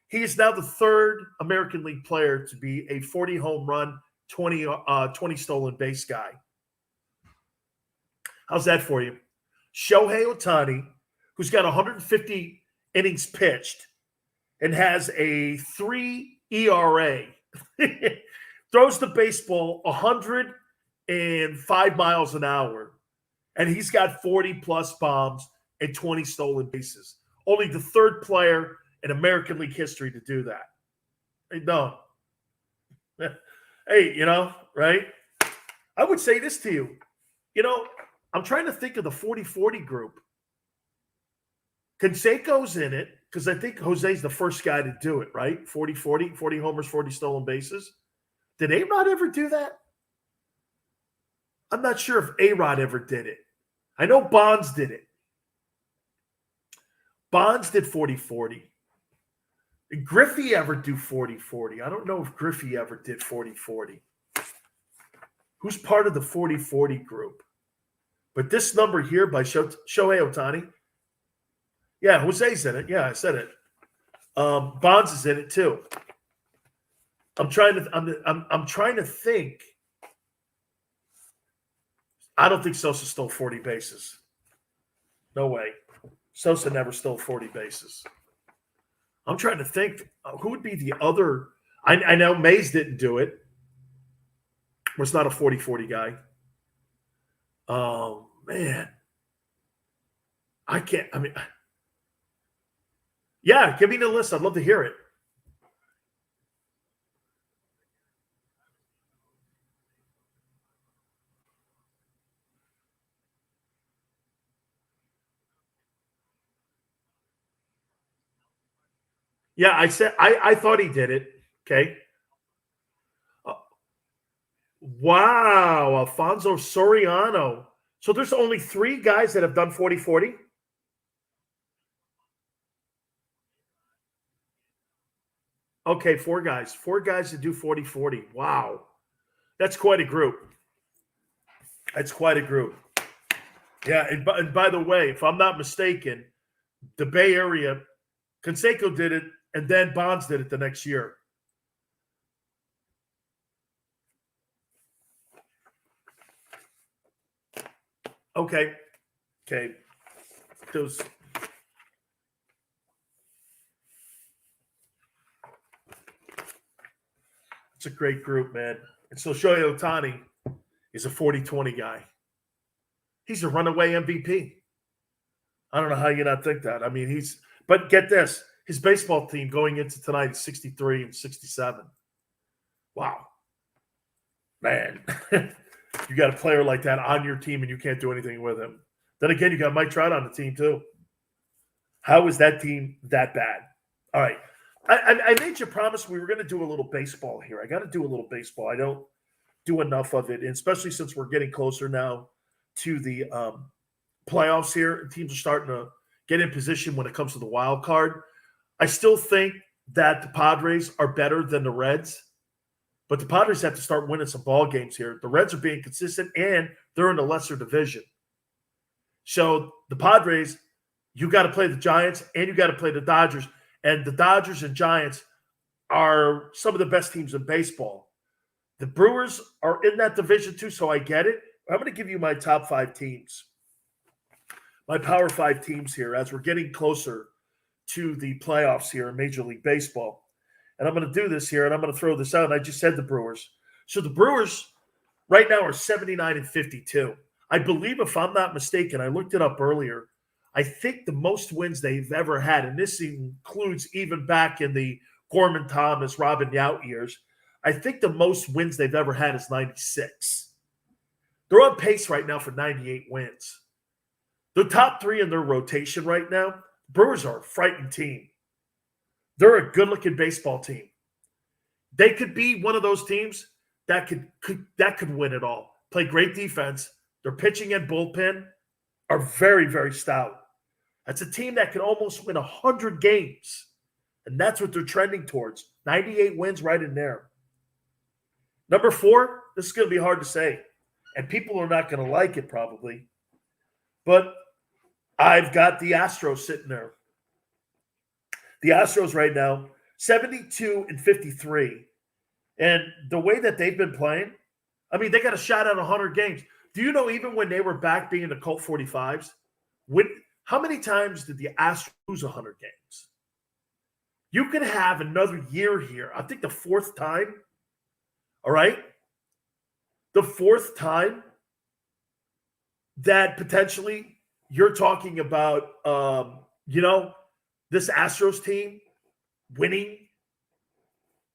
He is now the 3rd American League player to be a 40 home run, 20 stolen base guy. How's that for you? Shohei Ohtani, who's got 150 innings pitched and has a 3 ERA, throws the baseball 105 miles an hour, and he's got 40-plus bombs and 20 stolen bases. Only the 3rd player in American League history to do that. Hey, no. Hey, right? I would say this to you. I'm trying to think of the 40-40 group. Canseco's in it because I think Jose's the first guy to do it, right? 40-40, 40 homers, 40 stolen bases. Did A-Rod ever do that? I'm not sure if A-Rod ever did it. I know Bonds did it. Bonds did 40-40. Did Griffey ever do 40-40? I don't know if Griffey ever did 40-40. Who's part of the 40-40 group? But this number here by Shohei Ohtani, yeah, Jose's in it. Yeah, I said it. Bonds is in it too. I'm trying to think. I don't think Sosa stole 40 bases. No way. Sosa never stole 40 bases. I'm trying to think who would be the other. I know Mays didn't do it. Was not a 40-40 guy. Oh, man. I can't. I mean, yeah, give me the list. I'd love to hear it. Yeah, I thought he did it. Okay. Wow, Alfonso Soriano. So there's only 3 guys that have done 40-40? Okay, 4 guys. 4 guys that do 40-40. Wow. That's quite a group. That's quite a group. Yeah, and by the way, if I'm not mistaken, the Bay Area, Canseco did it, and then Bonds did it the next year. Okay. Those. It's a great group, man. And so Shohei Ohtani is a 40-20 guy. He's a runaway MVP. I don't know how you not think that. I mean, but get this. His baseball team going into tonight is 63 and 67. Wow. Man. You got a player like that on your team and you can't do anything with him. Then again, you got Mike Trout on the team too. How is that team that bad? All right. I made you promise we were going to do a little baseball here. I got to do a little baseball. I don't do enough of it, and especially since we're getting closer now to the playoffs here. Teams are starting to get in position when it comes to the wild card. I still think that the Padres are better than the Reds. But the Padres have to start winning some ball games here. The Reds are being consistent, and they're in a lesser division. So the Padres, you got to play the Giants, and you got to play the Dodgers. And the Dodgers and Giants are some of the best teams in baseball. The Brewers are in that division too, so I get it. I'm going to give you my top 5 teams, my Power 5 teams here as we're getting closer to the playoffs here in Major League Baseball. and I'm going to do this here, and I'm going to throw this out. And I just said the Brewers. So the Brewers right now are 79-52. I believe, if I'm not mistaken, I looked it up earlier. I think the most wins they've ever had, and this includes even back in the Gorman Thomas, Robin Yount years, I think the most wins they've ever had is 96. They're on pace right now for 98 wins. The top three in their rotation right now, Brewers are a frightening team. They're a good-looking baseball team. They could be one of those teams that could win it all. Play great defense. Their pitching and bullpen are very, very stout. That's a team that could almost win 100 games. And that's what they're trending towards. 98 wins right in there. Number 4, this is going to be hard to say. And people are not going to like it probably. But I've got the Astros sitting there. The Astros right now, 72-53. And the way that they've been playing, I mean, they got a shot at 100 games. Do you know, even when they were back being the Colt 45s, how many times did the Astros lose 100 games? You could have another year here. I think the 4th time. All right? The 4th time that potentially you're talking about, this Astros team winning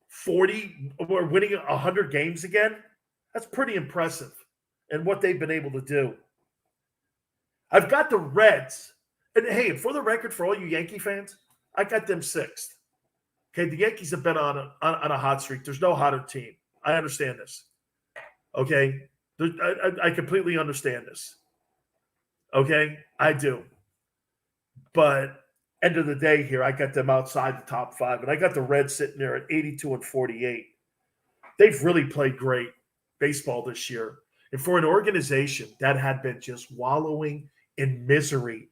40 or winning 100 games again. That's pretty impressive. And what they've been able to do. I've got the Reds. And hey, for the record, for all you Yankee fans, I got them 6th. Okay, the Yankees have been on a hot streak. There's no hotter team. I understand this. Okay, I completely understand this. Okay, I do. But end of the day here, I got them outside the top 5. And I got the Reds sitting there at 82-48. They've really played great baseball this year. And for an organization that had been just wallowing in misery,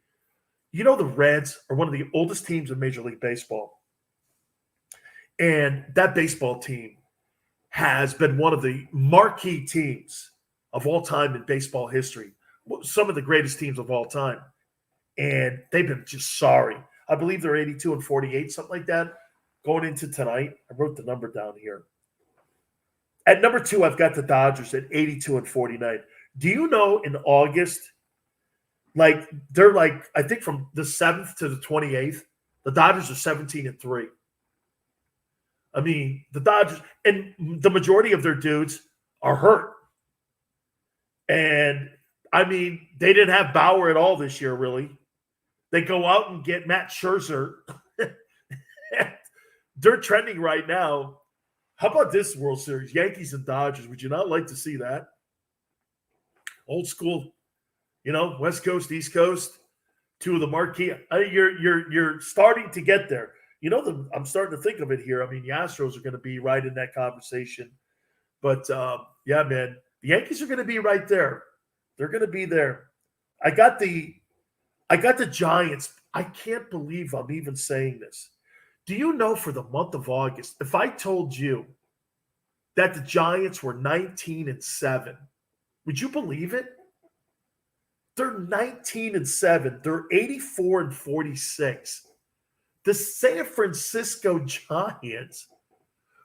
the Reds are one of the oldest teams in Major League Baseball. And that baseball team has been one of the marquee teams of all time in baseball history. Some of the greatest teams of all time. And they've been just sorry. I believe they're 82-48, something like that, going into tonight. I wrote the number down here. At number 2, I've got the Dodgers at 82-49. Do you know in August, they're I think from the 7th to the 28th, the Dodgers are 17-3. I mean, the Dodgers, and the majority of their dudes are hurt. And, I mean, they didn't have Bauer at all this year, really. They go out and get Matt Scherzer. They're trending right now. How about this World Series? Yankees and Dodgers. Would you not like to see that? Old school, West Coast, East Coast, 2 of the marquee. You're starting to get there. I'm starting to think of it here. I mean, the Astros are going to be right in that conversation. But, yeah, man, the Yankees are going to be right there. They're going to be there. I got the Giants. I can't believe I'm even saying this. Do you know, for the month of August, if I told you that the Giants were 19-7, would you believe it? They're 19-7. They're 84-46. The San Francisco Giants,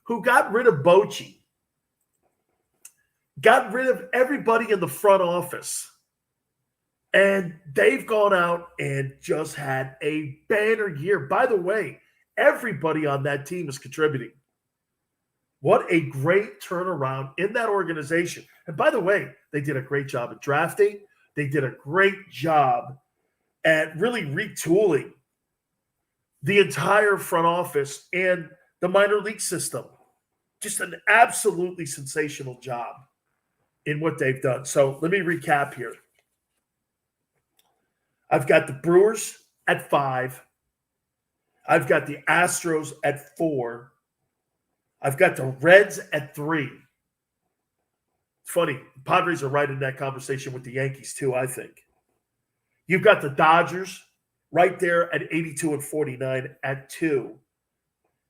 who got rid of Bochy, got rid of everybody in the front office, and they've gone out and just had a banner year. By the way, everybody on that team is contributing. What a great turnaround in that organization. And by the way, they did a great job at drafting. They did a great job at really retooling the entire front office and the minor league system. Just an absolutely sensational job in what they've done. So let me recap here. I've got the Brewers at 5. I've got the Astros at 4. I've got the Reds at 3. It's funny. The Padres are right in that conversation with the Yankees too, I think. You've got the Dodgers right there at 82-49 at 2.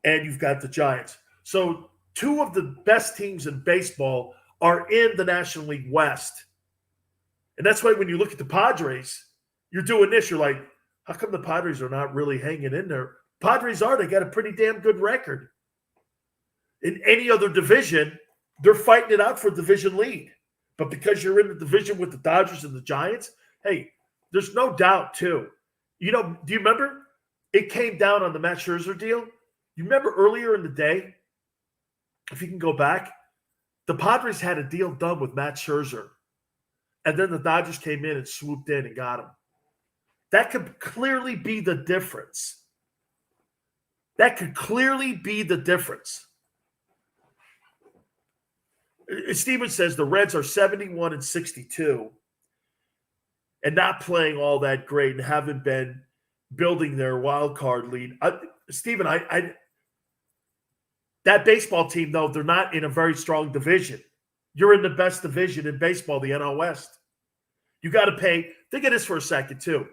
And you've got the Giants. So 2 of the best teams in baseball are in the National League West. And that's why when you look at the Padres, you're doing this. You're like, how come the Padres are not really hanging in there? Padres are. They got a pretty damn good record. In any other division, they're fighting it out for division lead. But because you're in the division with the Dodgers and the Giants, hey, there's no doubt, too. You know, do you remember? It came down on the Matt Scherzer deal. You remember earlier in the day, if you can go back, the Padres had a deal done with Matt Scherzer. And then the Dodgers came in and swooped in and got him. That could clearly be the difference. That could clearly be the difference. Steven says the Reds are 71-62 and not playing all that great and haven't been building their wild card lead. Steven, that baseball team, though, they're not in a very strong division. You're in the best division in baseball, the NL West. You got to pay. Think of this for a second, too.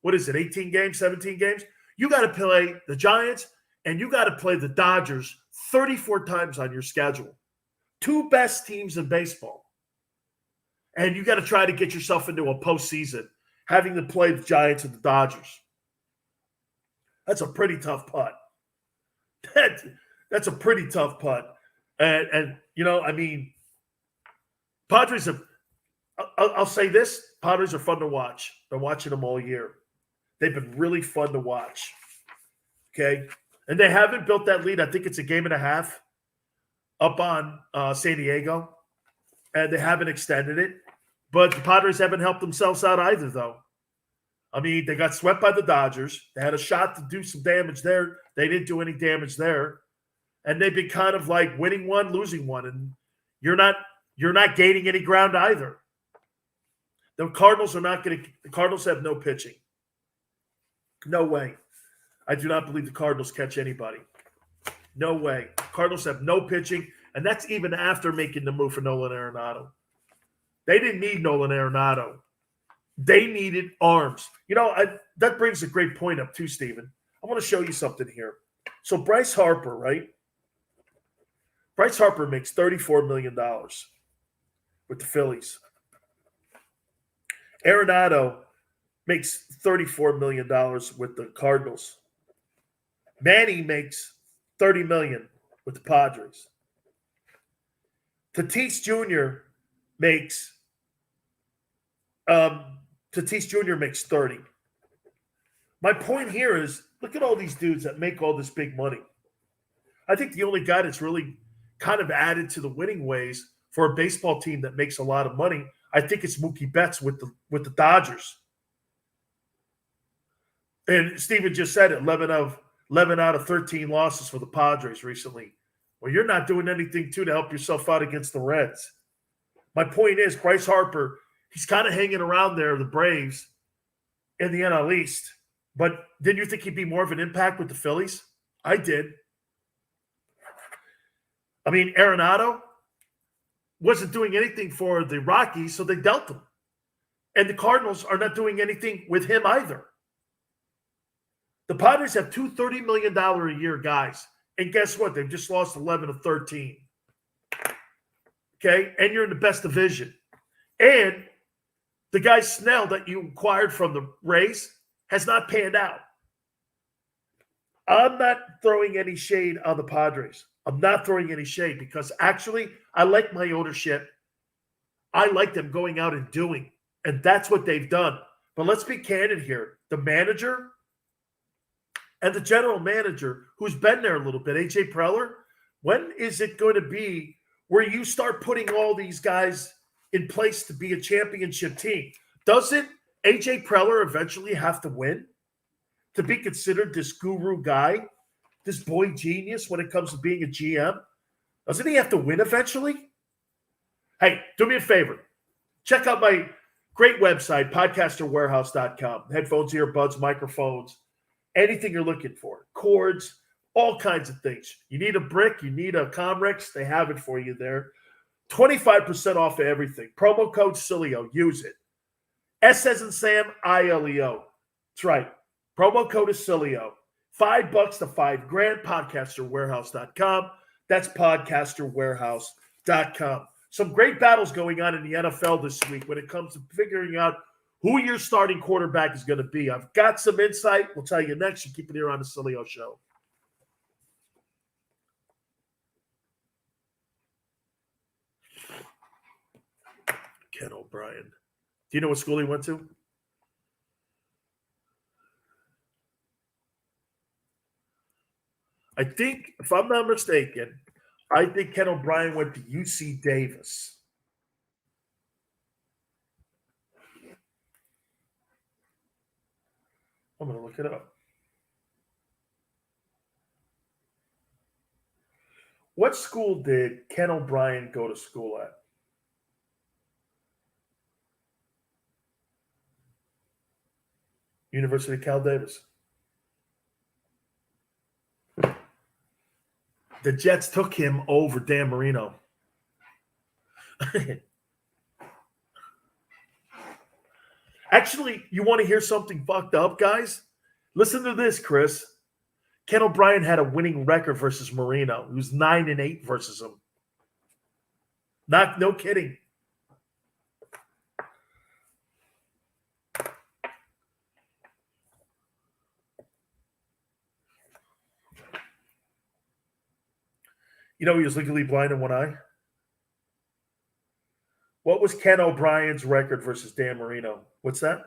What is it, 18 games, 17 games? You got to play the Giants and you got to play the Dodgers 34 times on your schedule. Two best teams in baseball. And you got to try to get yourself into a postseason, having to play the Giants and the Dodgers. That's a pretty tough putt. That's a pretty tough putt. And you know, I mean, Padres have, I'll say this, Padres are fun to watch. Been watching them all year. They've been really fun to watch. Okay? And they haven't built that lead. I think it's a game and a half up on San Diego. And they haven't extended it. But the Padres haven't helped themselves out either, though. I mean, they got swept by the Dodgers. They had a shot to do some damage there. They didn't do any damage there. And they've been kind of like winning one, losing one. And you're not gaining any ground either. The Cardinals have no pitching. No way. I do not believe the Cardinals catch anybody. No way. Cardinals have no pitching, and that's even after making the move for Nolan Arenado. They didn't need Nolan Arenado. They needed arms. You know, that brings a great point up too, Steven. I want to show you something here. So Bryce Harper, right? Bryce Harper makes $34 million with the Phillies. Arenado makes $34 million with the Cardinals. Manny makes $30 million with the Padres. Tatis Jr. makes $30. My point here is, look at all these dudes that make all this big money. I think the only guy that's really kind of added to the winning ways for a baseball team that makes a lot of money, I think it's Mookie Betts with the Dodgers. And Steven just said it, 11 out of 13 losses for the Padres recently. Well, you're not doing anything, too, to help yourself out against the Reds. My point is, Bryce Harper, he's kind of hanging around there, the Braves, in the NL East. But didn't you think he'd be more of an impact with the Phillies? I did. I mean, Arenado wasn't doing anything for the Rockies, so they dealt him. And the Cardinals are not doing anything with him either. The Padres have two $30 million a year guys. And guess what? They've just lost 11 of 13. Okay? And you're in the best division. And the guy Snell that you acquired from the Rays has not panned out. I'm not throwing any shade on the Padres. I'm not throwing any shade because actually I like my ownership. I like them going out and doing. And that's what they've done. But let's be candid here. The manager and the general manager, who's been there a little bit, AJ Preller, when is it going to be where you start putting all these guys in place to be a championship team? Doesn't AJ Preller eventually have to win to be considered this guru guy, this boy genius when it comes to being a GM? Doesn't he have to win eventually? Hey, do me a favor. Check out my great website, podcasterwarehouse.com. Headphones, earbuds, microphones, anything you're looking for. Cords, all kinds of things. You need a brick, you need a Comrex, they have it for you there. 25% off of everything. Promo code Sileo. Use it. S as in Sam, ILEO. That's right. Promo code is Sileo. $5 to $5,000. Podcasterwarehouse.com. That's podcasterwarehouse.com. Some great battles going on in the NFL this week when it comes to figuring out who your starting quarterback is going to be. I've got some insight. We'll tell you next. You keep it here on the Sileo Show. Ken O'Brien. Do you know what school he went to? I think, if I'm not mistaken, I think Ken O'Brien went to UC Davis. I'm going to look it up. What school did Ken O'Brien go to school at? University of Cal Davis. The Jets took him over Dan Marino. Actually, you want to hear something fucked up, guys? Listen to this, Chris. Ken O'Brien had a winning record versus Marino. He was 9-8 versus him. No kidding. You know he was legally blind in one eye? What was Ken O'Brien's record versus Dan Marino? What's that?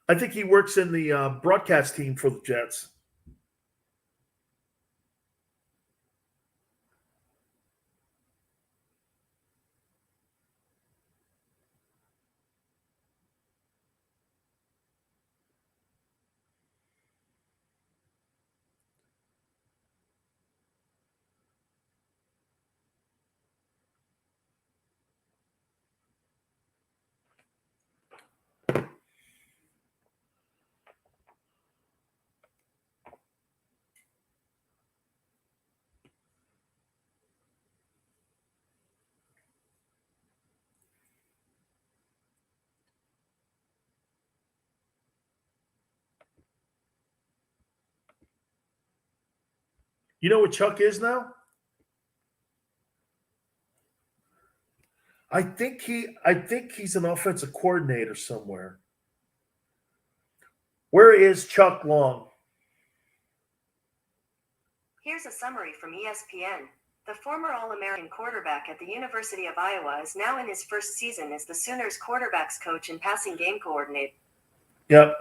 I think he works in the broadcast team for the Jets. You know what Chuck is now? I think he's an offensive coordinator somewhere. Where is Chuck Long? Here's a summary from ESPN. The former All-American quarterback at the University of Iowa is now in his first season as the Sooners quarterbacks coach and passing game coordinator. Yep.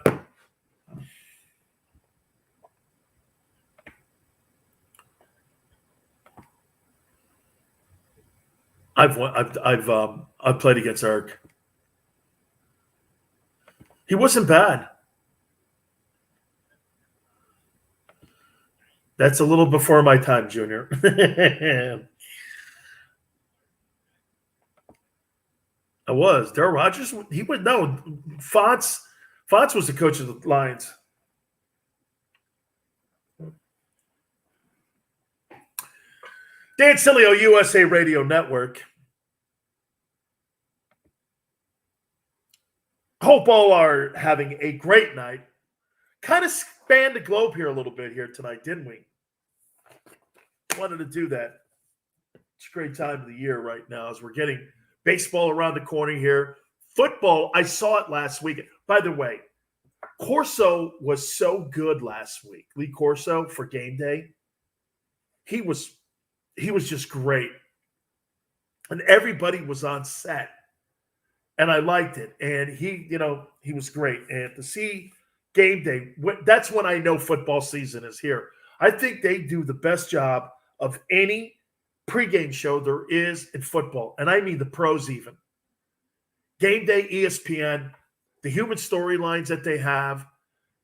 I've played against Eric. He wasn't bad. That's a little before my time, Junior. I was. Darryl Rogers, he would know. Fonts was the coach of the Lions. Dan Sileo, USA Radio Network. Hope all are having a great night. Kind of spanned the globe here a little bit here tonight, didn't we? Wanted to do that. It's a great time of the year right now as we're getting baseball around the corner here. Football, I saw it last week. By the way, Corso was so good last week. Lee Corso for game day. He was just great. And everybody was on set. And I liked it. And he was great. And to see game day, that's when I know football season is here. I think they do the best job of any pregame show there is in football. And I mean the pros even. Game day, ESPN, the human storylines that they have.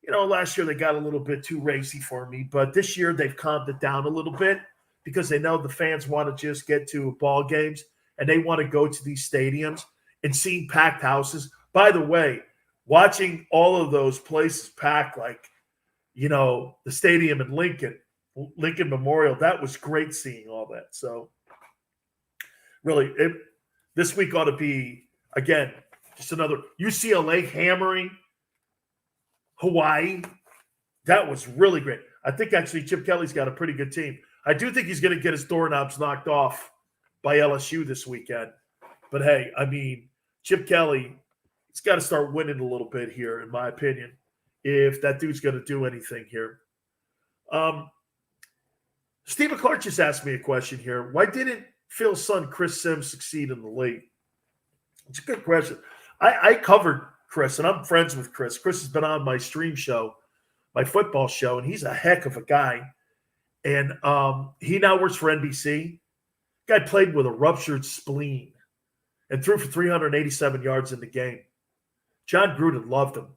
Last year they got a little bit too racy for me. But this year they've calmed it down a little bit because they know the fans want to just get to ball games. And they want to go to these stadiums and seeing packed houses. By the way, watching all of those places packed, like, the stadium in Lincoln Memorial, that was great seeing all that. So really, this week ought to be, again, just another UCLA hammering Hawaii. That was really great. I think actually Chip Kelly's got a pretty good team. I do think he's going to get his doorknobs knocked off by LSU this weekend. But hey, I mean, Chip Kelly, he's got to start winning a little bit here, in my opinion, if that dude's going to do anything here. Steve McClart just asked me a question here. Why didn't Phil's son, Chris Sims, succeed in the league? It's a good question. I covered Chris, and I'm friends with Chris. Chris has been on my stream show, my football show, and he's a heck of a guy. And he now works for NBC. Guy played with a ruptured spleen and threw for 387 yards in the game. John Gruden loved him.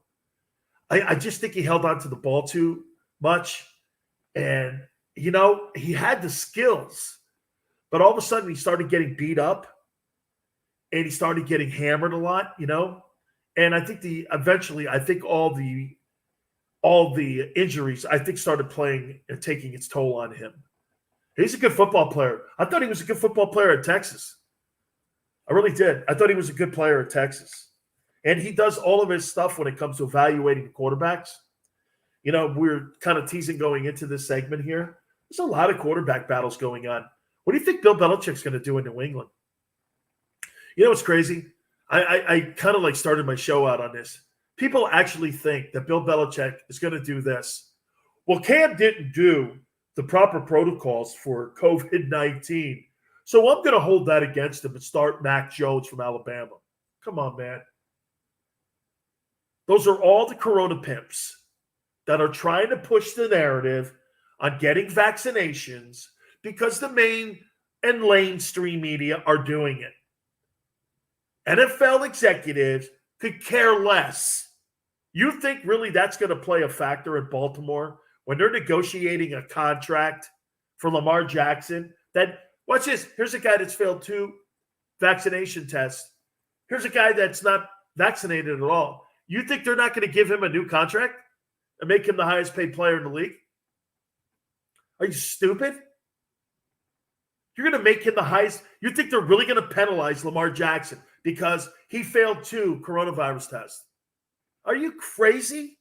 I just think he held on to the ball too much. And, he had the skills. But all of a sudden, he started getting beat up. And he started getting hammered a lot, And I think eventually all the injuries, I think, started playing and taking its toll on him. He's a good football player. I thought he was a good football player at Texas. I really did. I thought he was a good player at Texas. And he does all of his stuff when it comes to evaluating quarterbacks. We're kind of teasing going into this segment here. There's a lot of quarterback battles going on. What do you think Bill Belichick's going to do in New England? You know what's crazy? I kind of started my show out on this. People actually think that Bill Belichick is going to do this. Well, Cam didn't do the proper protocols for COVID-19. So I'm going to hold that against him and start Mac Jones from Alabama. Come on, man. Those are all the Corona pimps that are trying to push the narrative on getting vaccinations because the main and mainstream media are doing it. NFL executives could care less. You think really that's going to play a factor in Baltimore when they're negotiating a contract for Lamar Jackson? Watch this. Here's a guy that's failed 2 vaccination tests. Here's a guy that's not vaccinated at all. You think they're not going to give him a new contract and make him the highest paid player in the league? Are you stupid? You're going to make him the highest. You think they're really going to penalize Lamar Jackson because he failed 2 coronavirus tests? Are you crazy?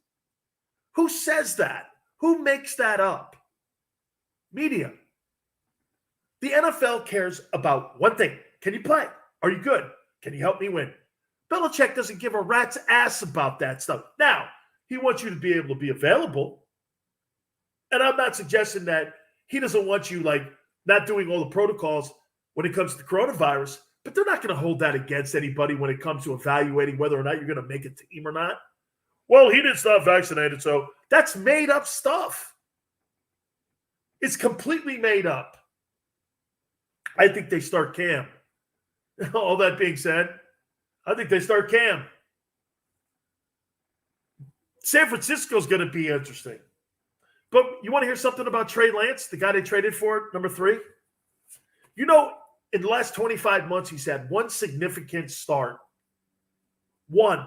Who says that? Who makes that up? Media. The NFL cares about one thing. Can you play? Are you good? Can you help me win? Belichick doesn't give a rat's ass about that stuff. Now, he wants you to be able to be available. And I'm not suggesting that he doesn't want you not doing all the protocols when it comes to coronavirus, but they're not going to hold that against anybody when it comes to evaluating whether or not you're going to make a team or not. Well, he didn't stop vaccinated, so that's made up stuff. It's completely made up. I think they start Cam. All that being said, I think they start Cam. San Francisco's going to be interesting. But you want to hear something about Trey Lance, the guy they traded for, number 3? In the last 25 months, he's had 1 significant start. 1.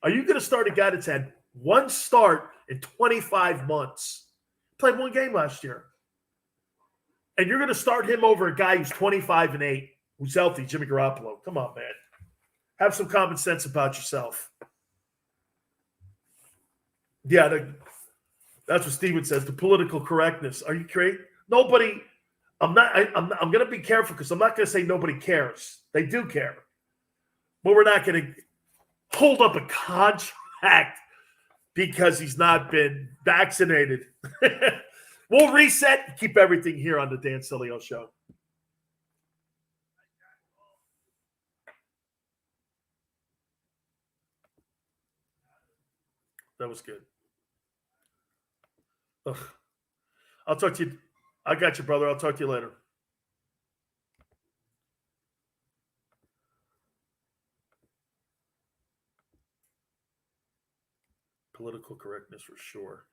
Are you going to start a guy that's had 1 start in 25 months? Played 1 game last year. And you're going to start him over a guy who's 25-8, who's healthy, Jimmy Garoppolo. Come on, man. Have some common sense about yourself. Yeah, that's what Steven says, the political correctness. Are you crazy? Nobody, I'm going to be careful because I'm not going to say nobody cares. They do care. But we're not going to hold up a contract because he's not been vaccinated. We'll reset and keep everything here on the Dan Sileo Show. That was good. Ugh. I'll talk to you. I got you, brother. I'll talk to you later. Political correctness for sure.